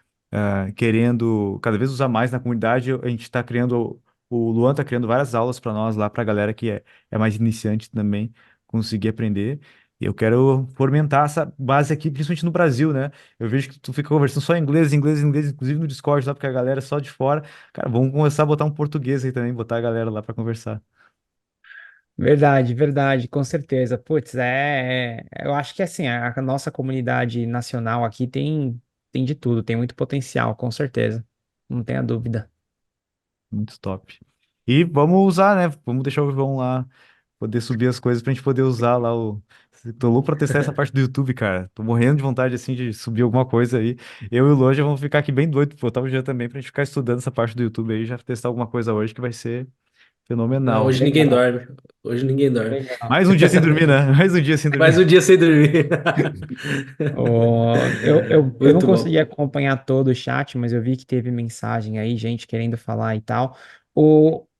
Speaker 1: querendo cada vez usar mais na comunidade. A gente está criando, o Luan está criando várias aulas para nós lá, para a galera que é mais iniciante também conseguir aprender. E eu quero fomentar essa base aqui, principalmente no Brasil, né? Eu vejo que tu fica conversando só em inglês, inglês, inglês, inclusive no Discord lá, porque a galera é só de fora. Cara, vamos começar a botar um português aí também, botar a galera lá para conversar.
Speaker 2: Verdade, verdade, com certeza. Putz, eu acho que assim, a nossa comunidade nacional aqui tem de tudo, tem muito potencial, com certeza. Não tenha dúvida.
Speaker 1: Muito top. E vamos usar, né? Vamos deixar o João lá poder subir as coisas pra gente poder usar lá Tô louco pra testar essa parte do YouTube, cara. Tô morrendo de vontade, assim, de subir alguma coisa aí. Eu e o Loja vamos ficar aqui bem doido, botar o dia também pra gente ficar estudando essa parte do YouTube aí, já testar alguma coisa hoje que vai ser
Speaker 3: Não,
Speaker 1: fenomenal.
Speaker 3: hoje ninguém
Speaker 2: Legal,
Speaker 3: dorme. Hoje ninguém dorme.
Speaker 2: legal.
Speaker 1: Mais um dia sem dormir, né? Mais um dia sem
Speaker 3: Mais
Speaker 1: dormir.
Speaker 3: um dia sem dormir.
Speaker 2: Eu não
Speaker 3: Muito
Speaker 2: consegui
Speaker 3: bom.
Speaker 2: acompanhar todo o chat, mas eu vi que teve mensagem aí, gente querendo falar e tal.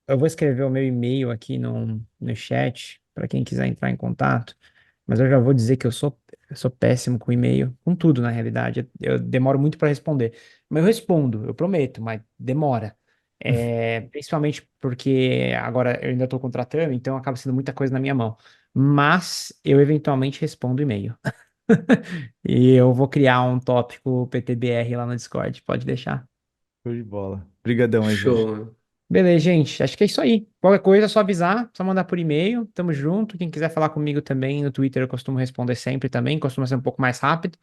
Speaker 2: Eu vou escrever o meu e-mail aqui no chat, para quem quiser entrar em contato, mas eu já vou dizer que eu sou péssimo com e-mail, com tudo na realidade. Eu demoro muito para responder. Mas eu respondo, eu prometo, mas demora. Principalmente porque agora eu ainda estou contratando, então acaba sendo muita coisa na minha mão. Mas eu eventualmente respondo e-mail. E eu vou criar um tópico PTBR lá no Discord, pode deixar.
Speaker 1: Show de bola. Obrigadão aí, João.
Speaker 3: Show.
Speaker 2: Beleza, gente. Acho que é isso aí. Qualquer coisa é só avisar, só mandar por e-mail. Tamo junto. Quem quiser falar comigo também no Twitter, eu costumo responder sempre também. Costuma ser um pouco mais rápido.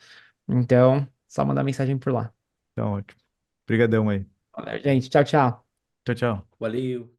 Speaker 2: Então, só mandar mensagem por lá.
Speaker 1: Então, ótimo. Obrigadão aí.
Speaker 2: Valeu, gente. Tchau, tchau.
Speaker 1: Tchau, tchau.
Speaker 3: Valeu.